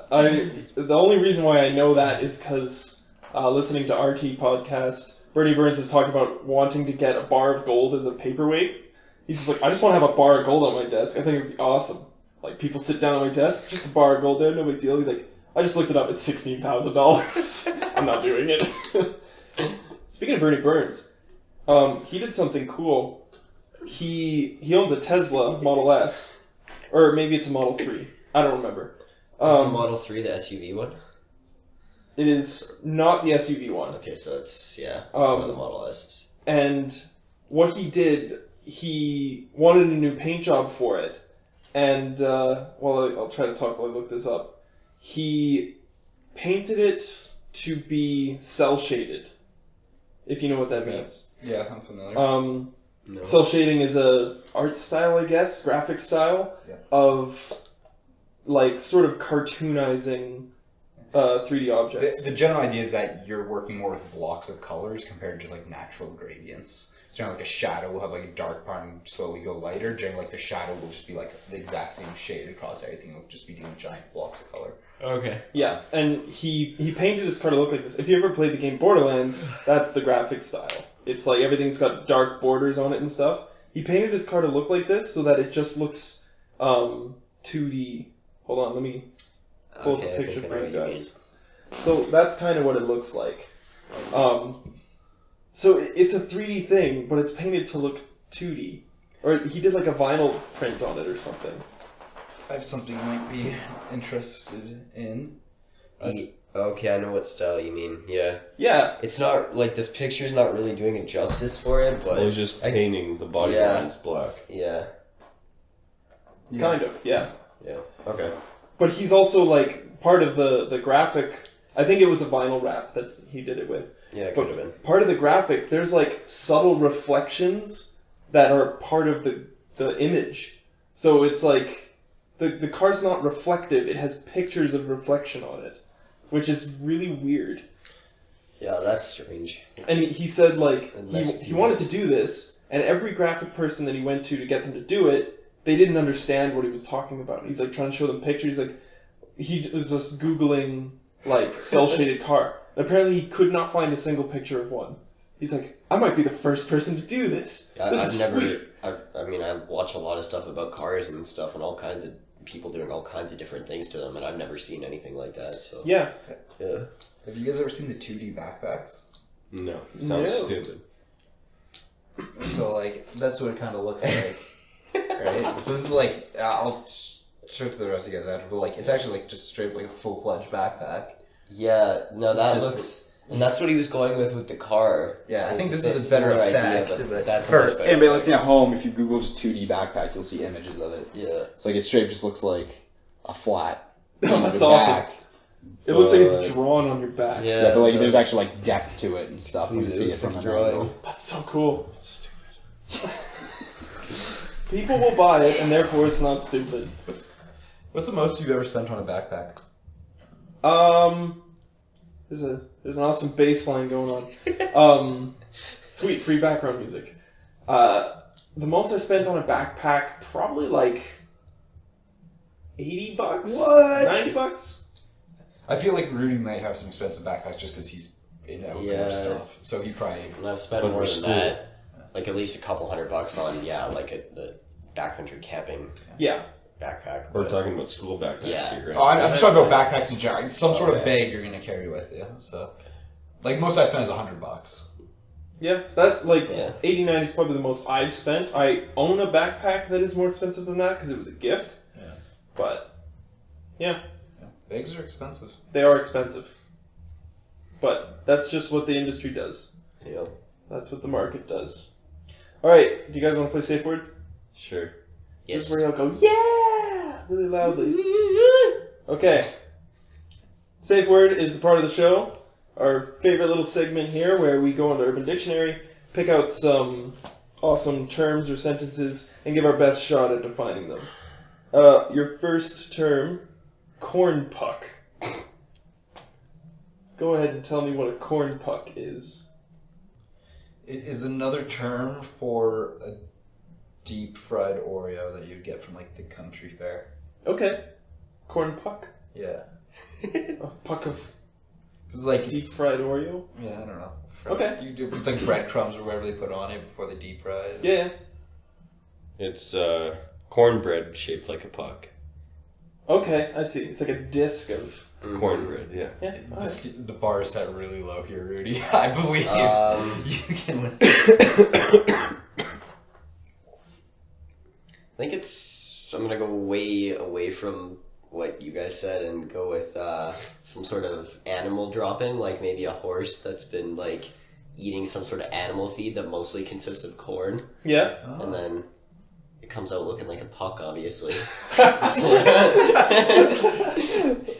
The only reason why I know that is because listening to RT podcast, Bernie Burns has talked about wanting to get a bar of gold as a paperweight. He's just like, I just want to have a bar of gold on my desk. I think it'd be awesome. Like, people sit down on my desk, just a bar of gold there, no big deal. He's like, I just looked it up, it's $16,000. I'm not doing it. Speaking of Bernie Burns, he did something cool. He owns a Tesla Model S, or maybe it's a Model 3. I don't remember. Is the Model 3 the SUV one? It is not the SUV one. Okay, so it's, one of the Model S's. And what he did, he wanted a new paint job for it. And, I'll try to talk while I look this up. He painted it to be cel-shaded, if you know what that means. Yeah, I'm familiar. No. Cel shading is a art style, I guess, graphic style Yeah. of like sort of cartoonizing 3D objects. The general idea is that you're working more with blocks of colors compared to just like natural gradients. So like a shadow will have like a dark part and slowly go lighter. Generally, like the shadow will just be like the exact same shade across everything. It'll just be doing giant blocks of color. Okay. Yeah, and he painted his car to look like this. If you ever played the game Borderlands, that's the graphic style. It's like everything's got dark borders on it and stuff. He painted his car to look like this so that it just looks 2D. Hold on, let me pull up a picture for you guys. So that's kind of what it looks like. So it's a 3D thing, but it's painted to look 2D. Or he did like a vinyl print on it or something. I have something you might be interested in. Okay, I know what style you mean. Yeah. Yeah. It's not like this picture's not really doing it justice for it, but I was just painting the body Yeah. lines black. yeah. Kind of, yeah. Yeah. Okay. But he's also like part of the graphic. I think it was a vinyl wrap that he did it with. Yeah, it But could have been. part of the graphic, there's like subtle reflections that are part of the image. So it's like the car's not reflective. It has pictures of reflection on it, which is really weird. Yeah, that's strange. And he said like Unless he wanted to do this, and every graphic person that he went to get them to do it, they didn't understand what he was talking about. He's like trying to show them pictures. Like he was just Googling like cell shaded car. And apparently he could not find a single picture of one. He's like, I might be the first person to do this. This is sweet. I mean, I watch a lot of stuff about cars and stuff, and all kinds of people doing all kinds of different things to them, and I've never seen anything like that. So Yeah. yeah. Have you guys ever seen the 2D backpacks? No. Sounds No. stupid. So like that's what it kind of looks like, right? So this is like I'll show it to the rest of you guys after, but like it's actually like just straight up like a full-fledged backpack. Yeah, no, that Just- looks, and that's what he was going with the car. Yeah, I think this It's is a better similar effect. idea, but but that's a for much better anybody effect. listening at home, if you Google just 2D backpack, you'll see images of it. Yeah. It's like it straight just looks like a flat. Oh, that's the awesome. back. It looks like But- it's drawn on your back. Yeah. Yeah, but like it there's does. actually like depth to it and stuff when you It see it looks from like an a drawing. angle. That's so cool. People will buy it, and therefore it's not stupid. What's the most you've ever spent on a backpack? There's an awesome bass line going on. Sweet free background music. The most I spent on a backpack, probably like $80. What? $90. I feel like Rudi might have some expensive backpacks just because he's in outdoor Yeah. stuff. So he probably. And I've spent But more for than school. that. Like at least a couple $100 on, like a backcountry camping Yeah. backpack. We're but- talking about school backpacks Yeah. here, right? Oh, I'm just talking about backpacks in general. Some sort of Okay. bag you're gonna carry with you. So, like most I spend is $100. Yeah, that like Yeah. 89 is probably the most I've spent. I own a backpack that is more expensive than that because it was a gift. Yeah. But yeah, Bags are expensive. they are expensive. But that's just what the industry does. Yeah. That's what the market does. All right, do you guys want to play safe word? Sure. This Yes. is where you'll go yeah really loudly. Okay. Safe word is the part of the show, our favorite little segment here where we go into Urban Dictionary, pick out some awesome terms or sentences, and give our best shot at defining them. Your first term, corn puck. Go ahead and tell me what a corn puck is. It is another term for a deep fried Oreo that you'd get from like the country fair. Okay. Corn puck? Yeah. A puck of It's like deep fried Oreo? Yeah, I don't know. Okay. You do, it's like breadcrumbs or whatever they put on it before they deep fry it. Yeah. It's cornbread shaped like a puck. Okay, I see. It's like a disc of... Mhm. Cornbread, yeah. Yeah, all right. The bar is set really low here, Rudy. I believe you can win. I think I'm gonna go way away from what you guys said and go with some sort of animal drop-in, like maybe a horse that's been like eating some sort of animal feed that mostly consists of corn, Yeah. and then it comes out looking like a puck, obviously.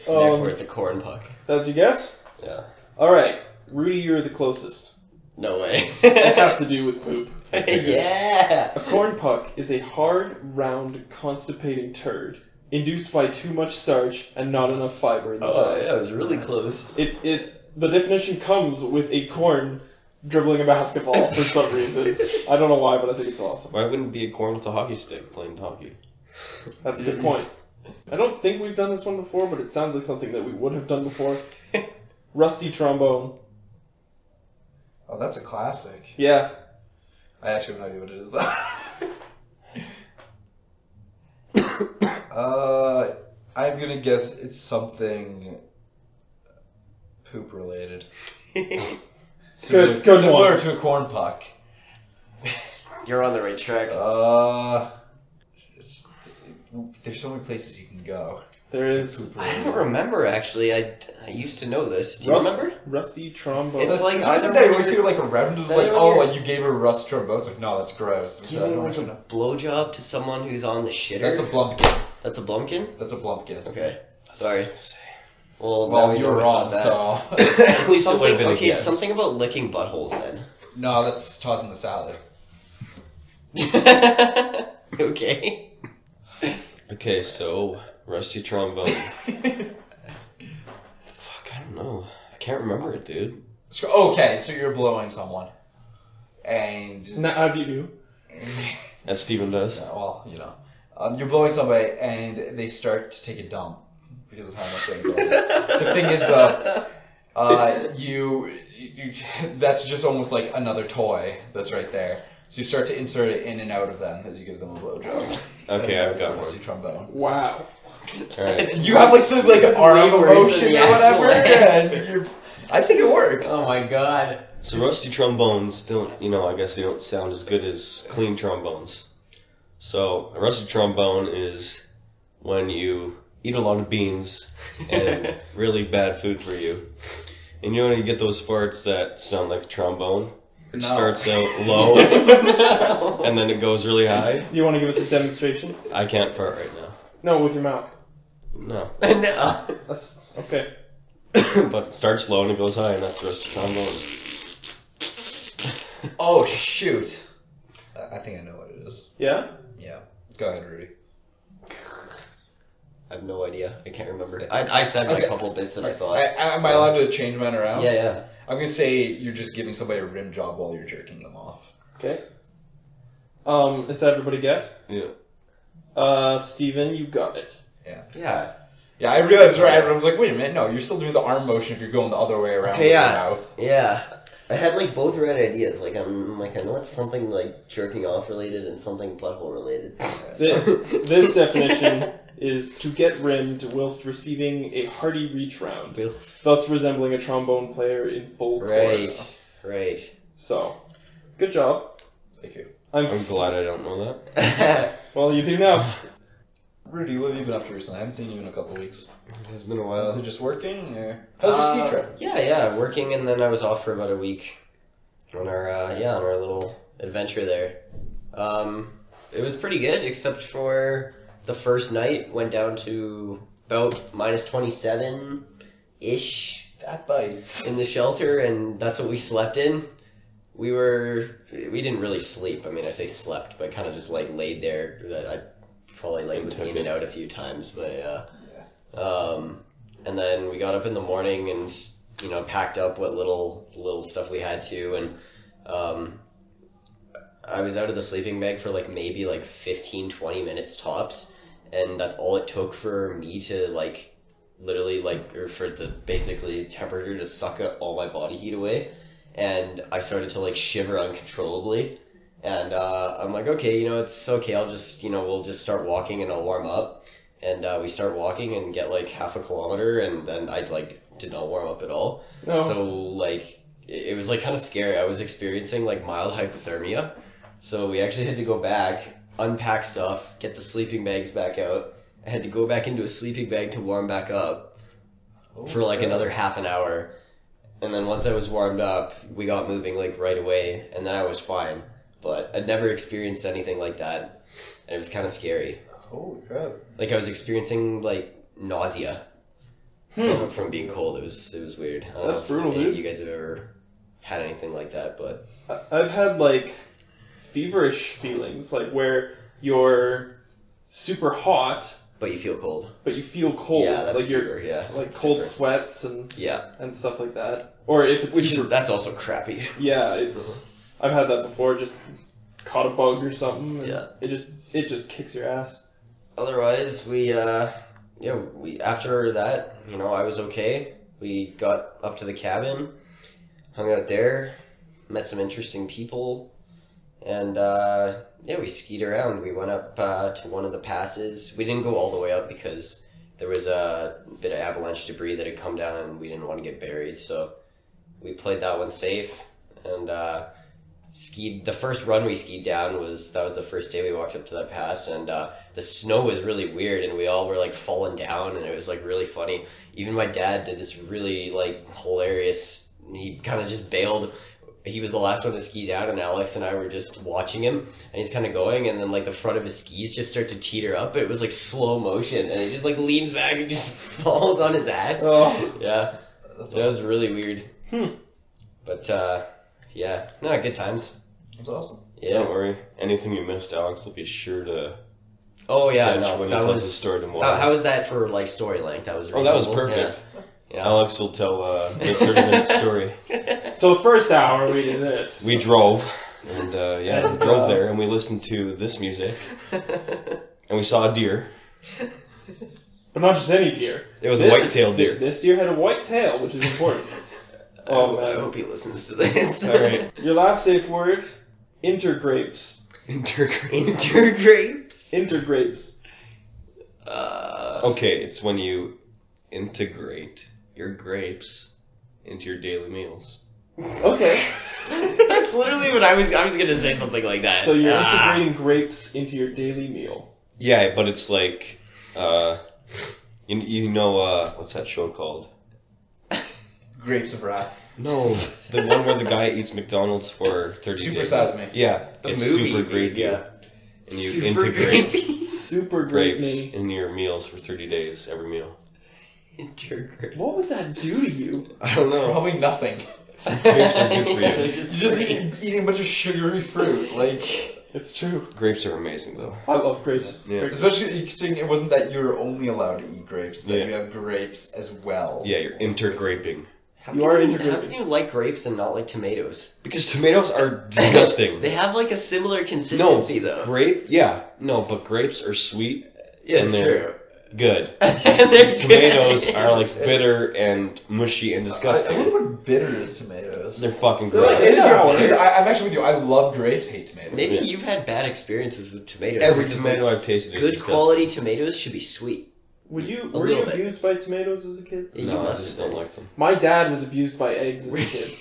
Therefore, it's a corn puck. That's your guess? Yeah. All right. Rudy, you're the closest. No way. It has to do with poop. Yeah. A corn puck is a hard, round, constipating turd induced by too much starch and not enough fiber in the diet. yeah, it was really close. The definition comes with a corn dribbling a basketball for some reason. I don't know why, but I think it's awesome. Why wouldn't it be a corn with a hockey stick playing hockey? That's a good point. I don't think we've done this one before, but it sounds like something that we would have done before. Rusty trombone. Oh, that's a classic. Yeah. I actually have no idea what it is, though. I'm gonna guess it's something poop related. Good Similar one. to a corn puck. You're on the right track. There's so many places you can go. There is. I don't remember, actually. I used to know this. Do you remember? Rusty trombone. It's like It's either just that you when always you're hear like a reverend is Then like, when oh, you're- like you gave her a rust trombone. It's like, no, that's gross. It's giving not- like a blowjob to someone who's on the shitter. That's a blumpkin. That's a blumpkin? That's a blumpkin. Okay. Sorry. Well, now Well, we you know were it's wrong, not so. At least it would have been a okay, guess. it's something about licking buttholes then. No, that's tossing the salad. Okay. Okay, so rusty trombone. Fuck, I don't know. I can't remember it, dude. Okay, so you're blowing someone. And. As you do. As Steven does. Yeah, well, you know. You're blowing somebody and they start to take a dump because of how much they blow. So the thing is, that's just almost like another toy that's right there. So you start to insert it in and out of them as you give them a blowjob. Okay, And I've that's got a rusty one. trombone. Wow. Alright. You have like the It's arm way worse than motion the or whatever. actual legs. And I think it works. Oh my god. So rusty trombones don't, I guess they don't sound as good as clean trombones. So a rusty trombone is when you eat a lot of beans and really bad food for you. And when you get those farts that sound like a trombone, it No. starts out low and then it goes really high. You want to give us a demonstration? I can't fart right now. No, with your mouth. No. No. That's okay. But it starts low and it goes high, and that's rusty trombone. Oh, shoot. I think I know what it is. Yeah? Yeah. Go ahead, Rudy. I have no idea. I can't remember. I said my Okay. couple bits that I thought. Am I allowed to change mine around? Yeah. I'm going to say you're just giving somebody a rim job while you're jerking them off. Okay. Is that everybody guess? Yeah. Steven, you got it. Yeah. Yeah, I realized right. I was like, wait a minute, no, you're still doing the arm motion if you're going the other way around. Okay, with yeah. your mouth. Yeah. I had like both right ideas. Like I know it's something like jerking off related and something butthole related. This definition is to get rimmed whilst receiving a hearty reach round, thus resembling a trombone player in full chorus. Right. So, good job. Thank you. I'm glad I don't know that. Well, you do now. Rudy, what have you been up to recently? I haven't seen you in a couple of weeks. It's been a Is while. it just working? Or... How's your ski trip? Yeah, working, and then I was off for about a week on our little adventure there. It was pretty good, except for the first night went down to about minus 27-ish That bites. in the shelter, and that's what we slept in. We didn't really sleep. I mean, I say slept, but kind of just like laid there. I probably like was in and out a few times, but and then we got up in the morning and packed up what little stuff we had to, and I was out of the sleeping bag for like maybe like 15-20 minutes tops, and that's all it took for me to like literally like or for the basically temperature to suck up all my body heat away, and I started to like shiver uncontrollably. And I'm like, okay, it's okay. I'll just, we'll just start walking and I'll warm up. And we start walking and get like half a kilometer, and then I like did not warm up at all. No. So like it was like kind of scary. I was experiencing like mild hypothermia. So we actually had to go back, unpack stuff, get the sleeping bags back out. I had to go back into a sleeping bag to warm back up for like another half an hour. And then once I was warmed up, we got moving like right away, and then I was fine. But I'd never experienced anything like that, and it was kind of scary. Holy crap. Like I was experiencing like nausea from being cold. It was weird. I don't That's know if brutal, any of dude. You guys have ever had anything like that, but I've had like feverish feelings, like where you're super hot But you feel cold. but you feel cold. Yeah, that's like you're cooler, yeah. like It's cold different. sweats and Yeah. stuff like that. Or if it's super, That's also crappy. yeah, it's I've had that before. Just caught a bug or something. And Yeah. it just kicks your ass. Otherwise, we after that, I was okay. We got up to the cabin, hung out there, met some interesting people, and we skied around. We went up to one of the passes. We didn't go all the way up because there was a bit of avalanche debris that had come down, and we didn't want to get buried. So we played that one safe, and skied. The first run we skied down was the first day we walked up to that pass, and the snow was really weird, and we all were like falling down, and it was like really funny. Even my dad did this really like hilarious. He kind of just bailed. He was the last one to ski down, and Alex and I were just watching him, and he's kind of going, and then like the front of his skis just start to teeter up, but it was like slow motion, and he just like leans back and just falls on his ass. Oh. Yeah, so it was really weird. Hmm. But no, good times. It's awesome. Yeah. Don't worry. Anything you missed, Alex will be sure to Oh yeah, catch no, when he that tells was. the story tomorrow. How was that for like story length? That was. Oh, that was reasonable? perfect. Yeah. Alex will tell the 30-minute story. So the first hour we did this. We drove, and we drove there, and we listened to this music, and we saw a deer. But not just any deer. It was a This- white-tailed deer. This deer had a white tail, which is important. Oh I man. hope he listens to this. All right. Your last safe word, intergrapes. Intergrapes. Intergrapes. Okay, it's when you integrate your grapes into your daily meals. Okay. That's literally what I was gonna say something like that. So you're integrating grapes into your daily meal. Yeah, but it's like, what's that show called? Grapes of Wrath. No, the one where the guy eats McDonald's for 30 Super days. Sesame. Yeah, The it's movie, super great. yeah. And you Super integrate grapey. Super great grapes me. in your meals for 30 days, every meal. Intergrapes. What would that do to you? I don't know. Probably nothing. Grapes are good for you. You're just eating a bunch of sugary fruit. Like, It's true. Grapes are amazing, though. I love grapes. Yeah. Grapes. especially considering it wasn't that you're only allowed to eat grapes, that Yeah. you have grapes as well. Yeah, you're intergraping. How You can are How integrated. can you like grapes and not like tomatoes? Because tomatoes are disgusting. They have like a similar consistency though. But grapes are sweet. Yeah, and it's they're true. Good. And they're Tomatoes good. are like bitter and mushy and I disgusting. wouldn't put bitter as tomatoes. They're fucking They're like- gross. It's Yeah. true, because I'm actually with you. I love grapes, hate tomatoes. Maybe Yeah. you've had bad experiences with tomatoes. Every Just, tomato I've tasted is good disgusting. quality tomatoes should be sweet. Were you little bit. abused by tomatoes as a kid? Yeah, No, you I must just have don't been. like them. My dad was abused by eggs as a kid.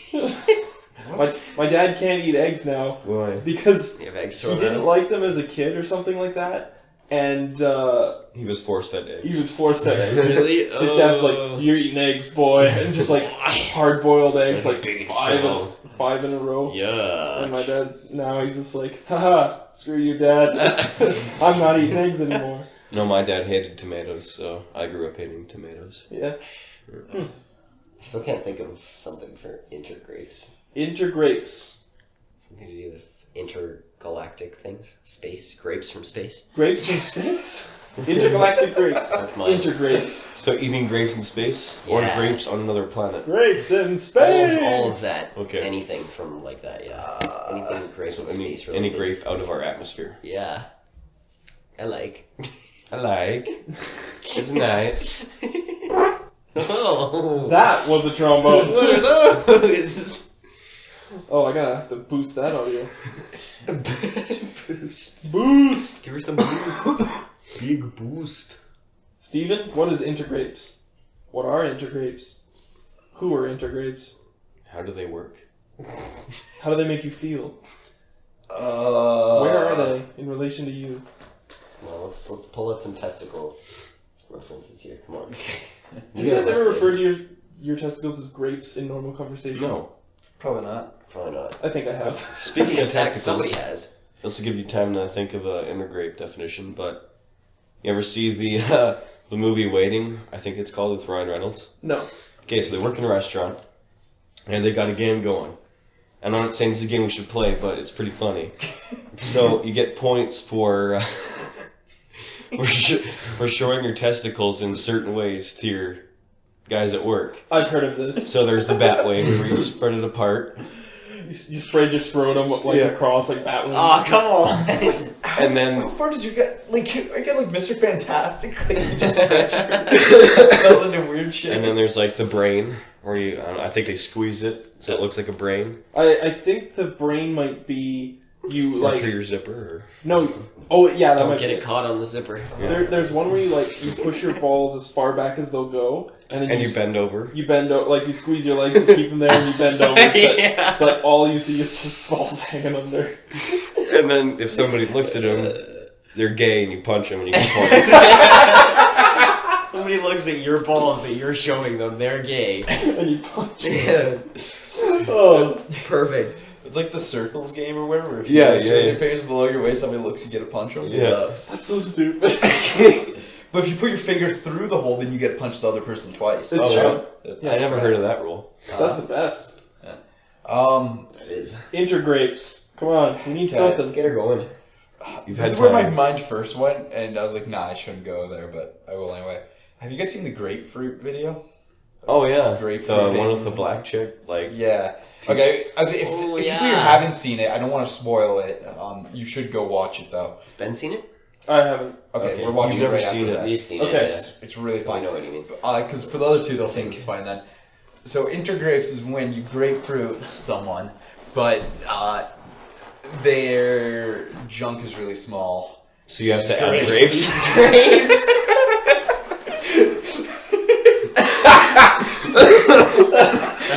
my dad can't eat eggs now Why? because You have eggs he thrown didn't out. like them as a kid or something like that, and He was forced fed eggs. he was forced to eggs. Really? His dad's like, "You're eating eggs, boy," and just like hard-boiled eggs, like five in a row. Yeah. And my dad's now he's just like, haha, screw you, Dad. I'm not eating eggs anymore. No, my dad hated tomatoes, so I grew up hating tomatoes. Yeah. I still can't think of something for intergrapes. Intergrapes. Something to do with intergalactic things. Space. Grapes from space. Grapes from space? Intergalactic grapes. That's mine. Intergrapes. So eating grapes in space or Yeah. grapes on another planet? Grapes in space! All of that. Okay. Anything from like that, yeah. Anything grape So and any, space any related. grape out of our atmosphere. Yeah. I like. I like. It's nice. Oh. That was a trombone. What are those? Oh, I gotta have to boost that audio. Boost. Boost! Give her some boost. Big boost. Steven, what is intergrapes? What are intergrapes? Who are intergrapes? How do they work? How do they make you feel? Where Where are they in relation to you? Well, let's pull out some testicle references here. Come on. Have you guys ever referred to your testicles as grapes in normal conversation? No. Probably not. Probably not. I think I have. Speaking of testicles, Somebody has. this will give you time to think of an intergrape definition, but you ever see the movie Waiting? I think it's called, with Ryan Reynolds. No. Okay, so they work in a restaurant, and they got a game going. And I'm not saying this is a game we should play, but it's pretty funny. So you get points for for showing your testicles in certain ways to your guys at work. I've heard of this. So there's the bat wing where you spread it apart. You spread your scrotum across like bat wings. Oh, come on. And then How far did you get? Like, are you guys like Mr. Fantastic? Like, you just stretch it smells into weird shit. and then there's like the brain where you I think they squeeze it so it looks like a brain. I think the brain might be you Or like through your zipper or no. Oh yeah, that Don't might get be it caught on the zipper. There's one where you push your balls as far back as they'll go, and then and you bend over. You bend over, like you squeeze your legs to keep them there, and you bend over, Yeah. but all you see is just balls hanging under. And then if somebody looks at them, they're gay and you punch them and you get points. Somebody looks at your balls that you're showing them, they're gay. And you punch them. Yeah. Oh, Perfect. It's like the circles game or whatever. If Yeah, you yeah, your yeah. fingers below your waist, somebody looks, you get a punch them. Yeah. that's so stupid. But if you put your finger through the hole, then you get to punch the other person twice. It's Oh, true. I never heard of that rule. That's the best. That is. Intergrapes. Come on, we need Okay, Let's something. get her going. You've This had is where my time. mind first went, and I was like, nah, I shouldn't go there, but I will anyway. Have you guys seen the grapefruit video? Oh yeah, Grapefruit the one and- with the black chick, like Yeah. Okay, if Oh, you yeah. haven't seen it, I don't want to spoil it. You should go watch it, though. Has Ben seen it? I haven't. Okay, Okay, we're watching you've never it right seen after it. We've this. seen Okay. it. It's really So I fun. know what he means. Because for the other two, they'll think it's fine then. So intergrapes is when you grapefruit someone, but their junk is really small. so you have to add grapes. Grapes.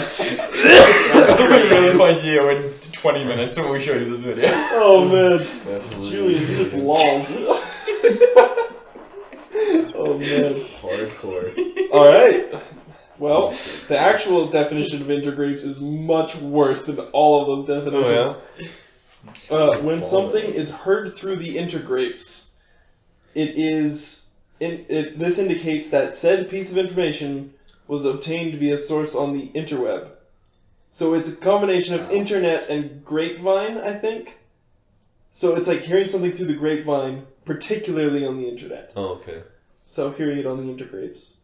That's what we really find you in 20 minutes when we show you this video. Oh man, That's Julian, you just lolled. Oh man. Hardcore. All right. Well, the actual definition of intergrapes is much worse than all of those definitions. Oh yeah. When something is heard through the intergrapes, this indicates that said piece of information was obtained via source on the interweb. So it's a combination of internet and grapevine, I think. So it's like hearing something through the grapevine, particularly on the internet. Oh okay. So hearing it on the intergrapes.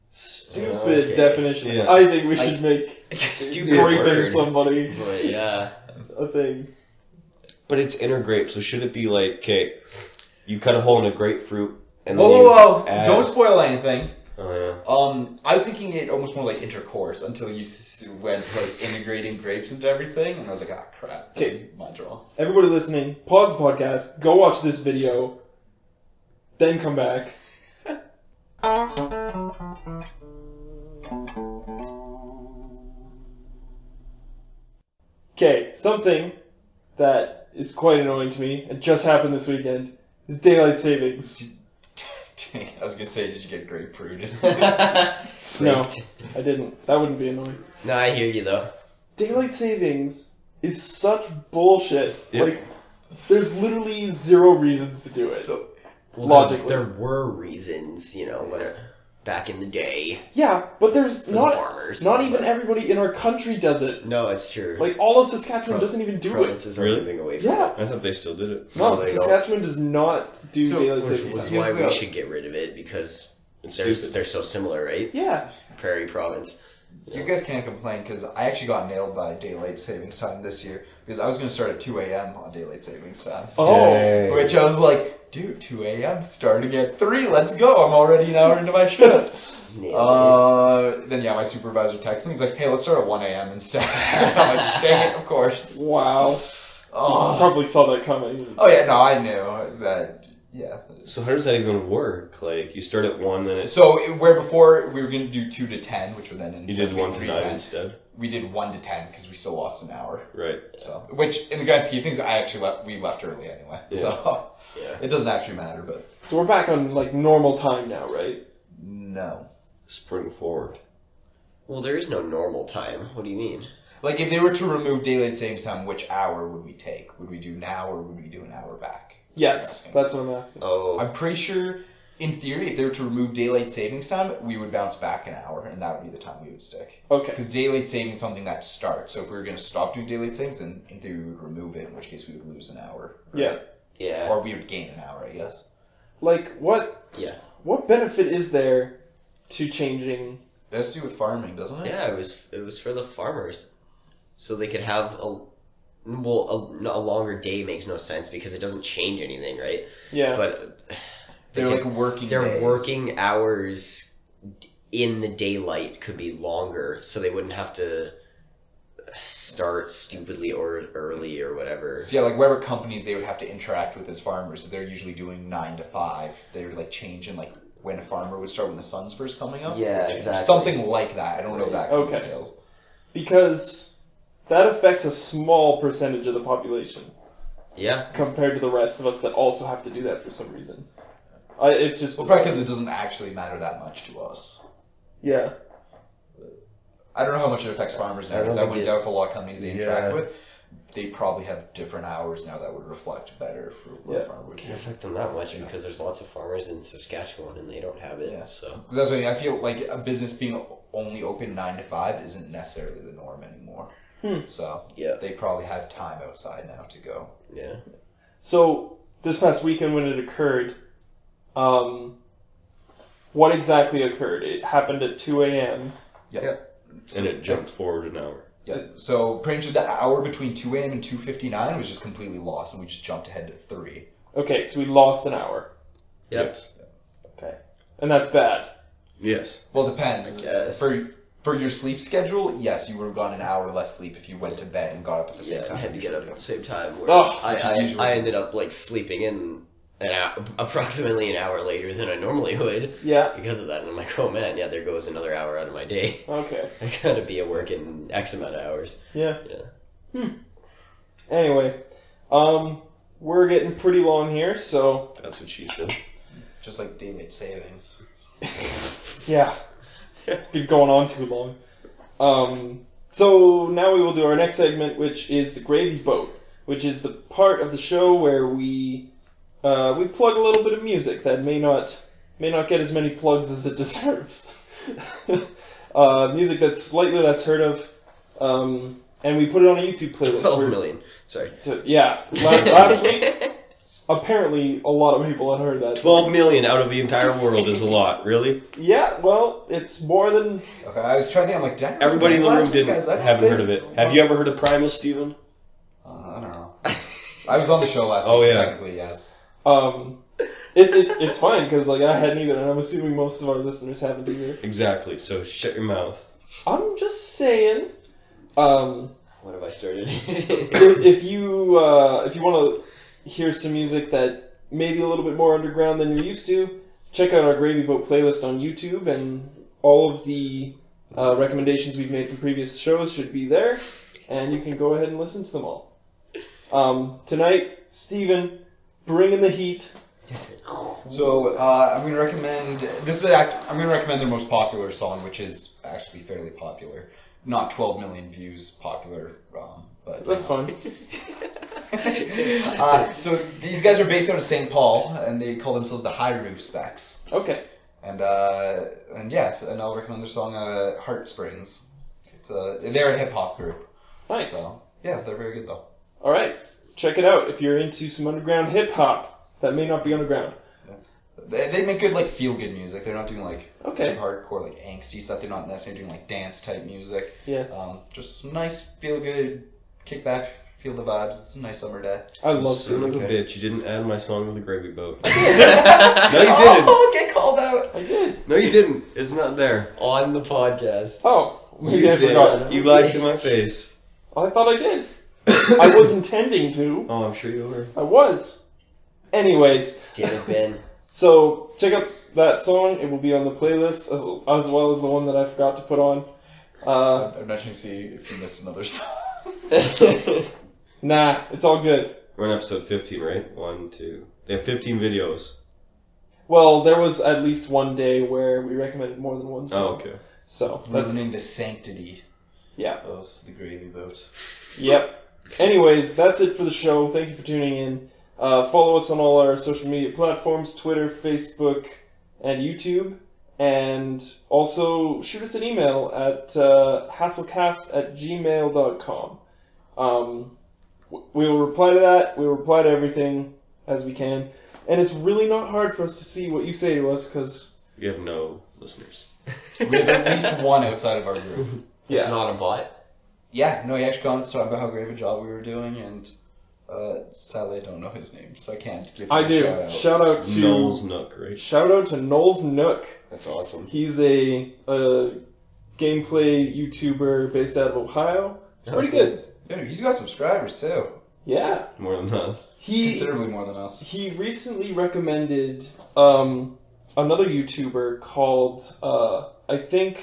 Stupid Okay. definition. Yeah. I think we should make Stupid graping word. somebody But yeah. a thing. But it's intergrape, so should it be like, okay, you cut a hole in a grapefruit and then Whoa! you add... Don't spoil anything. Oh yeah. I was thinking it almost more like intercourse until you went like integrating grapes into everything, and I was like, ah, crap. Okay. Mine's wrong. Everybody listening, pause the podcast, go watch this video, then come back. Okay, something that is quite annoying to me, and just happened this weekend, is daylight savings. I was gonna say, did you get grapefruited? No, I didn't. That wouldn't be annoying. No, I hear you though. Daylight savings is such bullshit. Yep. Like, there's literally zero reasons to do it. So, Well, Logically. there were reasons, back in the day Yeah, but there's for the not farmers. not even everybody in our country does it. No, it's true. Like, all of Saskatchewan doesn't even do it. Provinces are Really? moving away from Yeah. it. I thought they still did it. No, No, they don't. Saskatchewan does not do So, daylight Which savings is time. Here's why the- we should get rid of it because It's they're stupid. so similar, right? Yeah. Prairie province. you guys can't complain because I actually got nailed by daylight savings time this year because I was gonna start at 2 a.m. on daylight savings time. Oh. Dang. Which I was like, dude, 2 a.m. starting at 3. Let's go. I'm already an hour into my shift. Then yeah, my supervisor texted me. He's like, hey, let's start at 1 a.m. instead. I'm like, dang it, of course. Wow. Oh. Probably saw that coming. Oh yeah, no, I knew that. Yeah. So how does that even work? Like, you start at 1, then it's... So where before we were gonna do 2 to 10, which would then You did 1 to 3 9 10. instead? We did 1 to 10 because we still lost an hour. Right. So, which in the grand scheme of things, we left early anyway. Yeah. So Yeah. it doesn't actually matter, but So we're back on, like, normal time now, right? no. Spring forward. Well, there is no normal time. What do you mean? Like if they were to remove daylight savings time, which hour would we take? Would we do now or would we do an hour back? Yes, that's what I'm asking. Oh, I'm pretty sure, in theory, if they were to remove daylight savings time, we would bounce back an hour, and that would be the time we would stick. Okay. Because daylight savings is something that starts. So if we were going to stop doing daylight savings, then in theory we would remove it, in which case we would lose an hour. Yeah. yeah. Or we would gain an hour, I guess. like, what Yeah. what benefit is there to changing? It has to do with farming, doesn't it? Yeah, it was for the farmers, so they could have a longer day makes no sense because it doesn't change anything, right? Yeah. But They're like working their days. working hours in the daylight could be longer, so they wouldn't have to start stupidly or early or whatever. So yeah, like whatever companies they would have to interact with as farmers, so they're usually doing 9 to 5. They're like changing like when a farmer would start when the sun's first coming up. Yeah, exactly. Something like that. I don't know that Okay. details. Because that affects a small percentage of the population Yeah. compared to the rest of us that also have to do that for some reason. It's just Well, probably because it doesn't actually matter that much to us. yeah. I don't know how much it affects farmers now, I don't because I think wouldn't it- doubt the lot of companies they interact Yeah. with, they probably have different hours now that would reflect better for what Yeah. a farmer would do. Can't affect them that much because there's lots of farmers in Saskatchewan and they don't have it. Yeah. So 'Cause that's what I mean. I feel like a business being only open 9 to 5 isn't necessarily the norm anymore. So yeah, they probably have time outside now to go. yeah. So this past weekend when it occurred, what exactly occurred? It happened at 2 a.m. Yeah. And it jumped forward an hour. Yeah. So pretty much the hour between 2 a.m. and 2:59 was just completely lost, and we just jumped ahead to 3. Okay, so we lost an hour. Yep. Yes. Okay. And that's bad. Yes. Well, it depends. I guess. For your sleep schedule, yes, you would have gotten an hour less sleep if you went to bed and got up at the same Yeah, time. I had to get up at the same time. Ugh. Whereas Which is usually- I ended up like sleeping in approximately an hour later than I normally would Yeah. because of that. And I'm like, oh man, yeah, there goes another hour out of my day. Okay. I gotta be at work in X amount of hours. Yeah. Yeah. Anyway, we're getting pretty long here, so That's what she said. Just like daylight savings. yeah, been going on too long. So now we will do our next segment, which is the gravy boat, which is the part of the show where we plug a little bit of music that may not get as many plugs as it deserves. Music that's slightly less heard of, and we put it on a YouTube playlist. 12 million. Sorry. Yeah, last week. Apparently, a lot of people had heard that. 12 million out of the entire world is a lot. Really? Yeah, well, it's more than. Okay, I was trying to think. I'm like, damn. Everybody in the room last week, didn't guys, I don't haven't think- heard of it. Have you ever heard of Primus, Steven? I don't know. I was on the show last Oh, week, so yeah. technically, yes. It's fine because like I hadn't either, and I'm assuming most of our listeners haven't either. Exactly. So shut your mouth. I'm just saying. What have I started? If you want to hear some music that may be a little bit more underground than you're used to, check out our Gravy Boat playlist on YouTube, and all of the recommendations we've made from previous shows should be there, and you can go ahead and listen to them all. Tonight, Steven, bring in the heat. So I'm gonna recommend I'm gonna recommend their most popular song, which is actually fairly popular. Not 12 million views popular, but That's fine. So these guys are based out of St. Paul, and they call themselves the High Roof Specs. Okay. And I'll recommend their song Heart Springs. They're a hip hop group. Nice. So yeah, they're very good though. All right. Check it out if you're into some underground hip hop that may not be underground. They make good like feel good music. They're not doing like Okay. super hardcore like angsty stuff. They're not necessarily doing like dance type music. Yeah. Just nice feel good, kick back, feel the vibes. It's a nice summer day. I love Son of a it. bitch, you didn't add my song to the gravy boat. no, No, you didn't. Oh, get called out. I did. No, you didn't. It's not there. On the podcast. Oh, maybe You I did. forgot. You lied to my face. I thought I did. I was intending to. Oh, I'm sure you were. I was. Anyways, Damn it, Ben. so check out that song. It will be on the playlist as well as the one that I forgot to put on. I'm not trying to see if you missed another song. Nah, it's all good. We're on episode 15, right? 1, 2. They have 15 videos. Well, there was at least one day where we recommended more than one song. Oh, okay. So that's Ruining the sanctity yeah. of the gravy boat. Yep. Anyways, that's it for the show. Thank you for tuning in. Follow us on all our social media platforms, Twitter, Facebook, and YouTube. And also shoot us an email at hastlecast@gmail.com. We will reply to that. We will reply to everything as we can. and it's really not hard for us to see what you say to us, because... We have no listeners. We have at least one outside of our group. It's not a bot. Yeah, no, he actually commented to talk about how great of a job we were doing, and sadly I don't know his name, so I can't give him I a do. shout out. Knowles Nook, right? Shout out to Knowles Nook. That's awesome. He's a gameplay YouTuber based out of Ohio. It's pretty good. Dude, he's got subscribers too. Yeah. More than us. Considerably more than us. He recently recommended another YouTuber called I think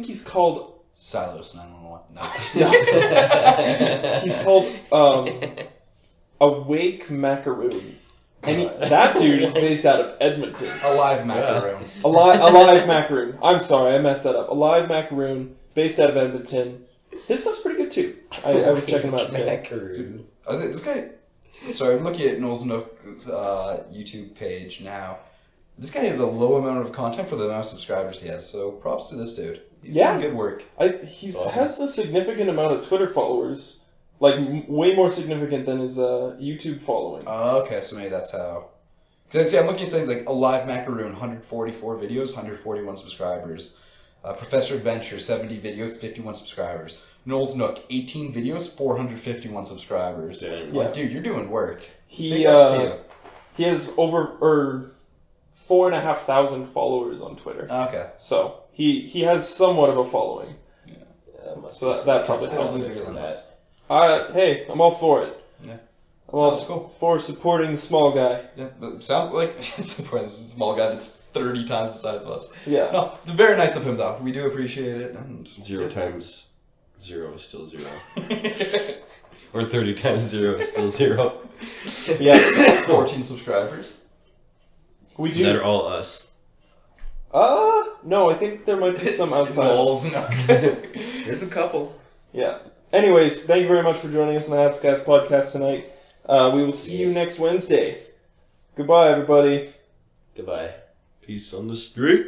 he's called Silos 911. No. he's called Awake Macaroon. And that dude is based out of Edmonton. Alive macaroon. Alive Macaroon. I'm sorry, I messed that up. Alive Macaroon, based out of Edmonton. His stuff's pretty good too. I was checking him out today. Macaroon. I was like, this guy. Sorry, I'm looking at Knowles Nook's YouTube page now. This guy has a low amount of content for the amount of subscribers he has, so props to this dude. He's doing good work. He has a significant amount of Twitter followers, like way more significant than his YouTube following. Oh, okay, so maybe that's how. Because I'm looking at things like Alive Macaroon, 144 videos, 141 subscribers. Professor Adventure, 70 videos, 51 subscribers. Knowles Nook, 18 videos, 451 subscribers. Damn. Like, dude, you're doing work. He Big ups to you. he has over 4,500 followers on Twitter. Okay. So he has somewhat of a following. So that probably Considerably helps. bigger than us. Hey, I'm all for it. Yeah. I'm all That's cool. for supporting the small guy. Yeah, but sounds like this small guy that's 30 times the size of us. Yeah. No, very nice of him though. We do appreciate it. And 0 times 0 is still 0. Or 30 times 0 is still 0. Yeah. 14 subscribers. We That are do. all us. No, I think there might be some outside. Knowles Nook. There's a couple. Yeah. Anyways, thank you very much for joining us on the Hastlecast podcast tonight. We will see you Yes. next Wednesday. Goodbye, everybody. Goodbye. Peace on the street.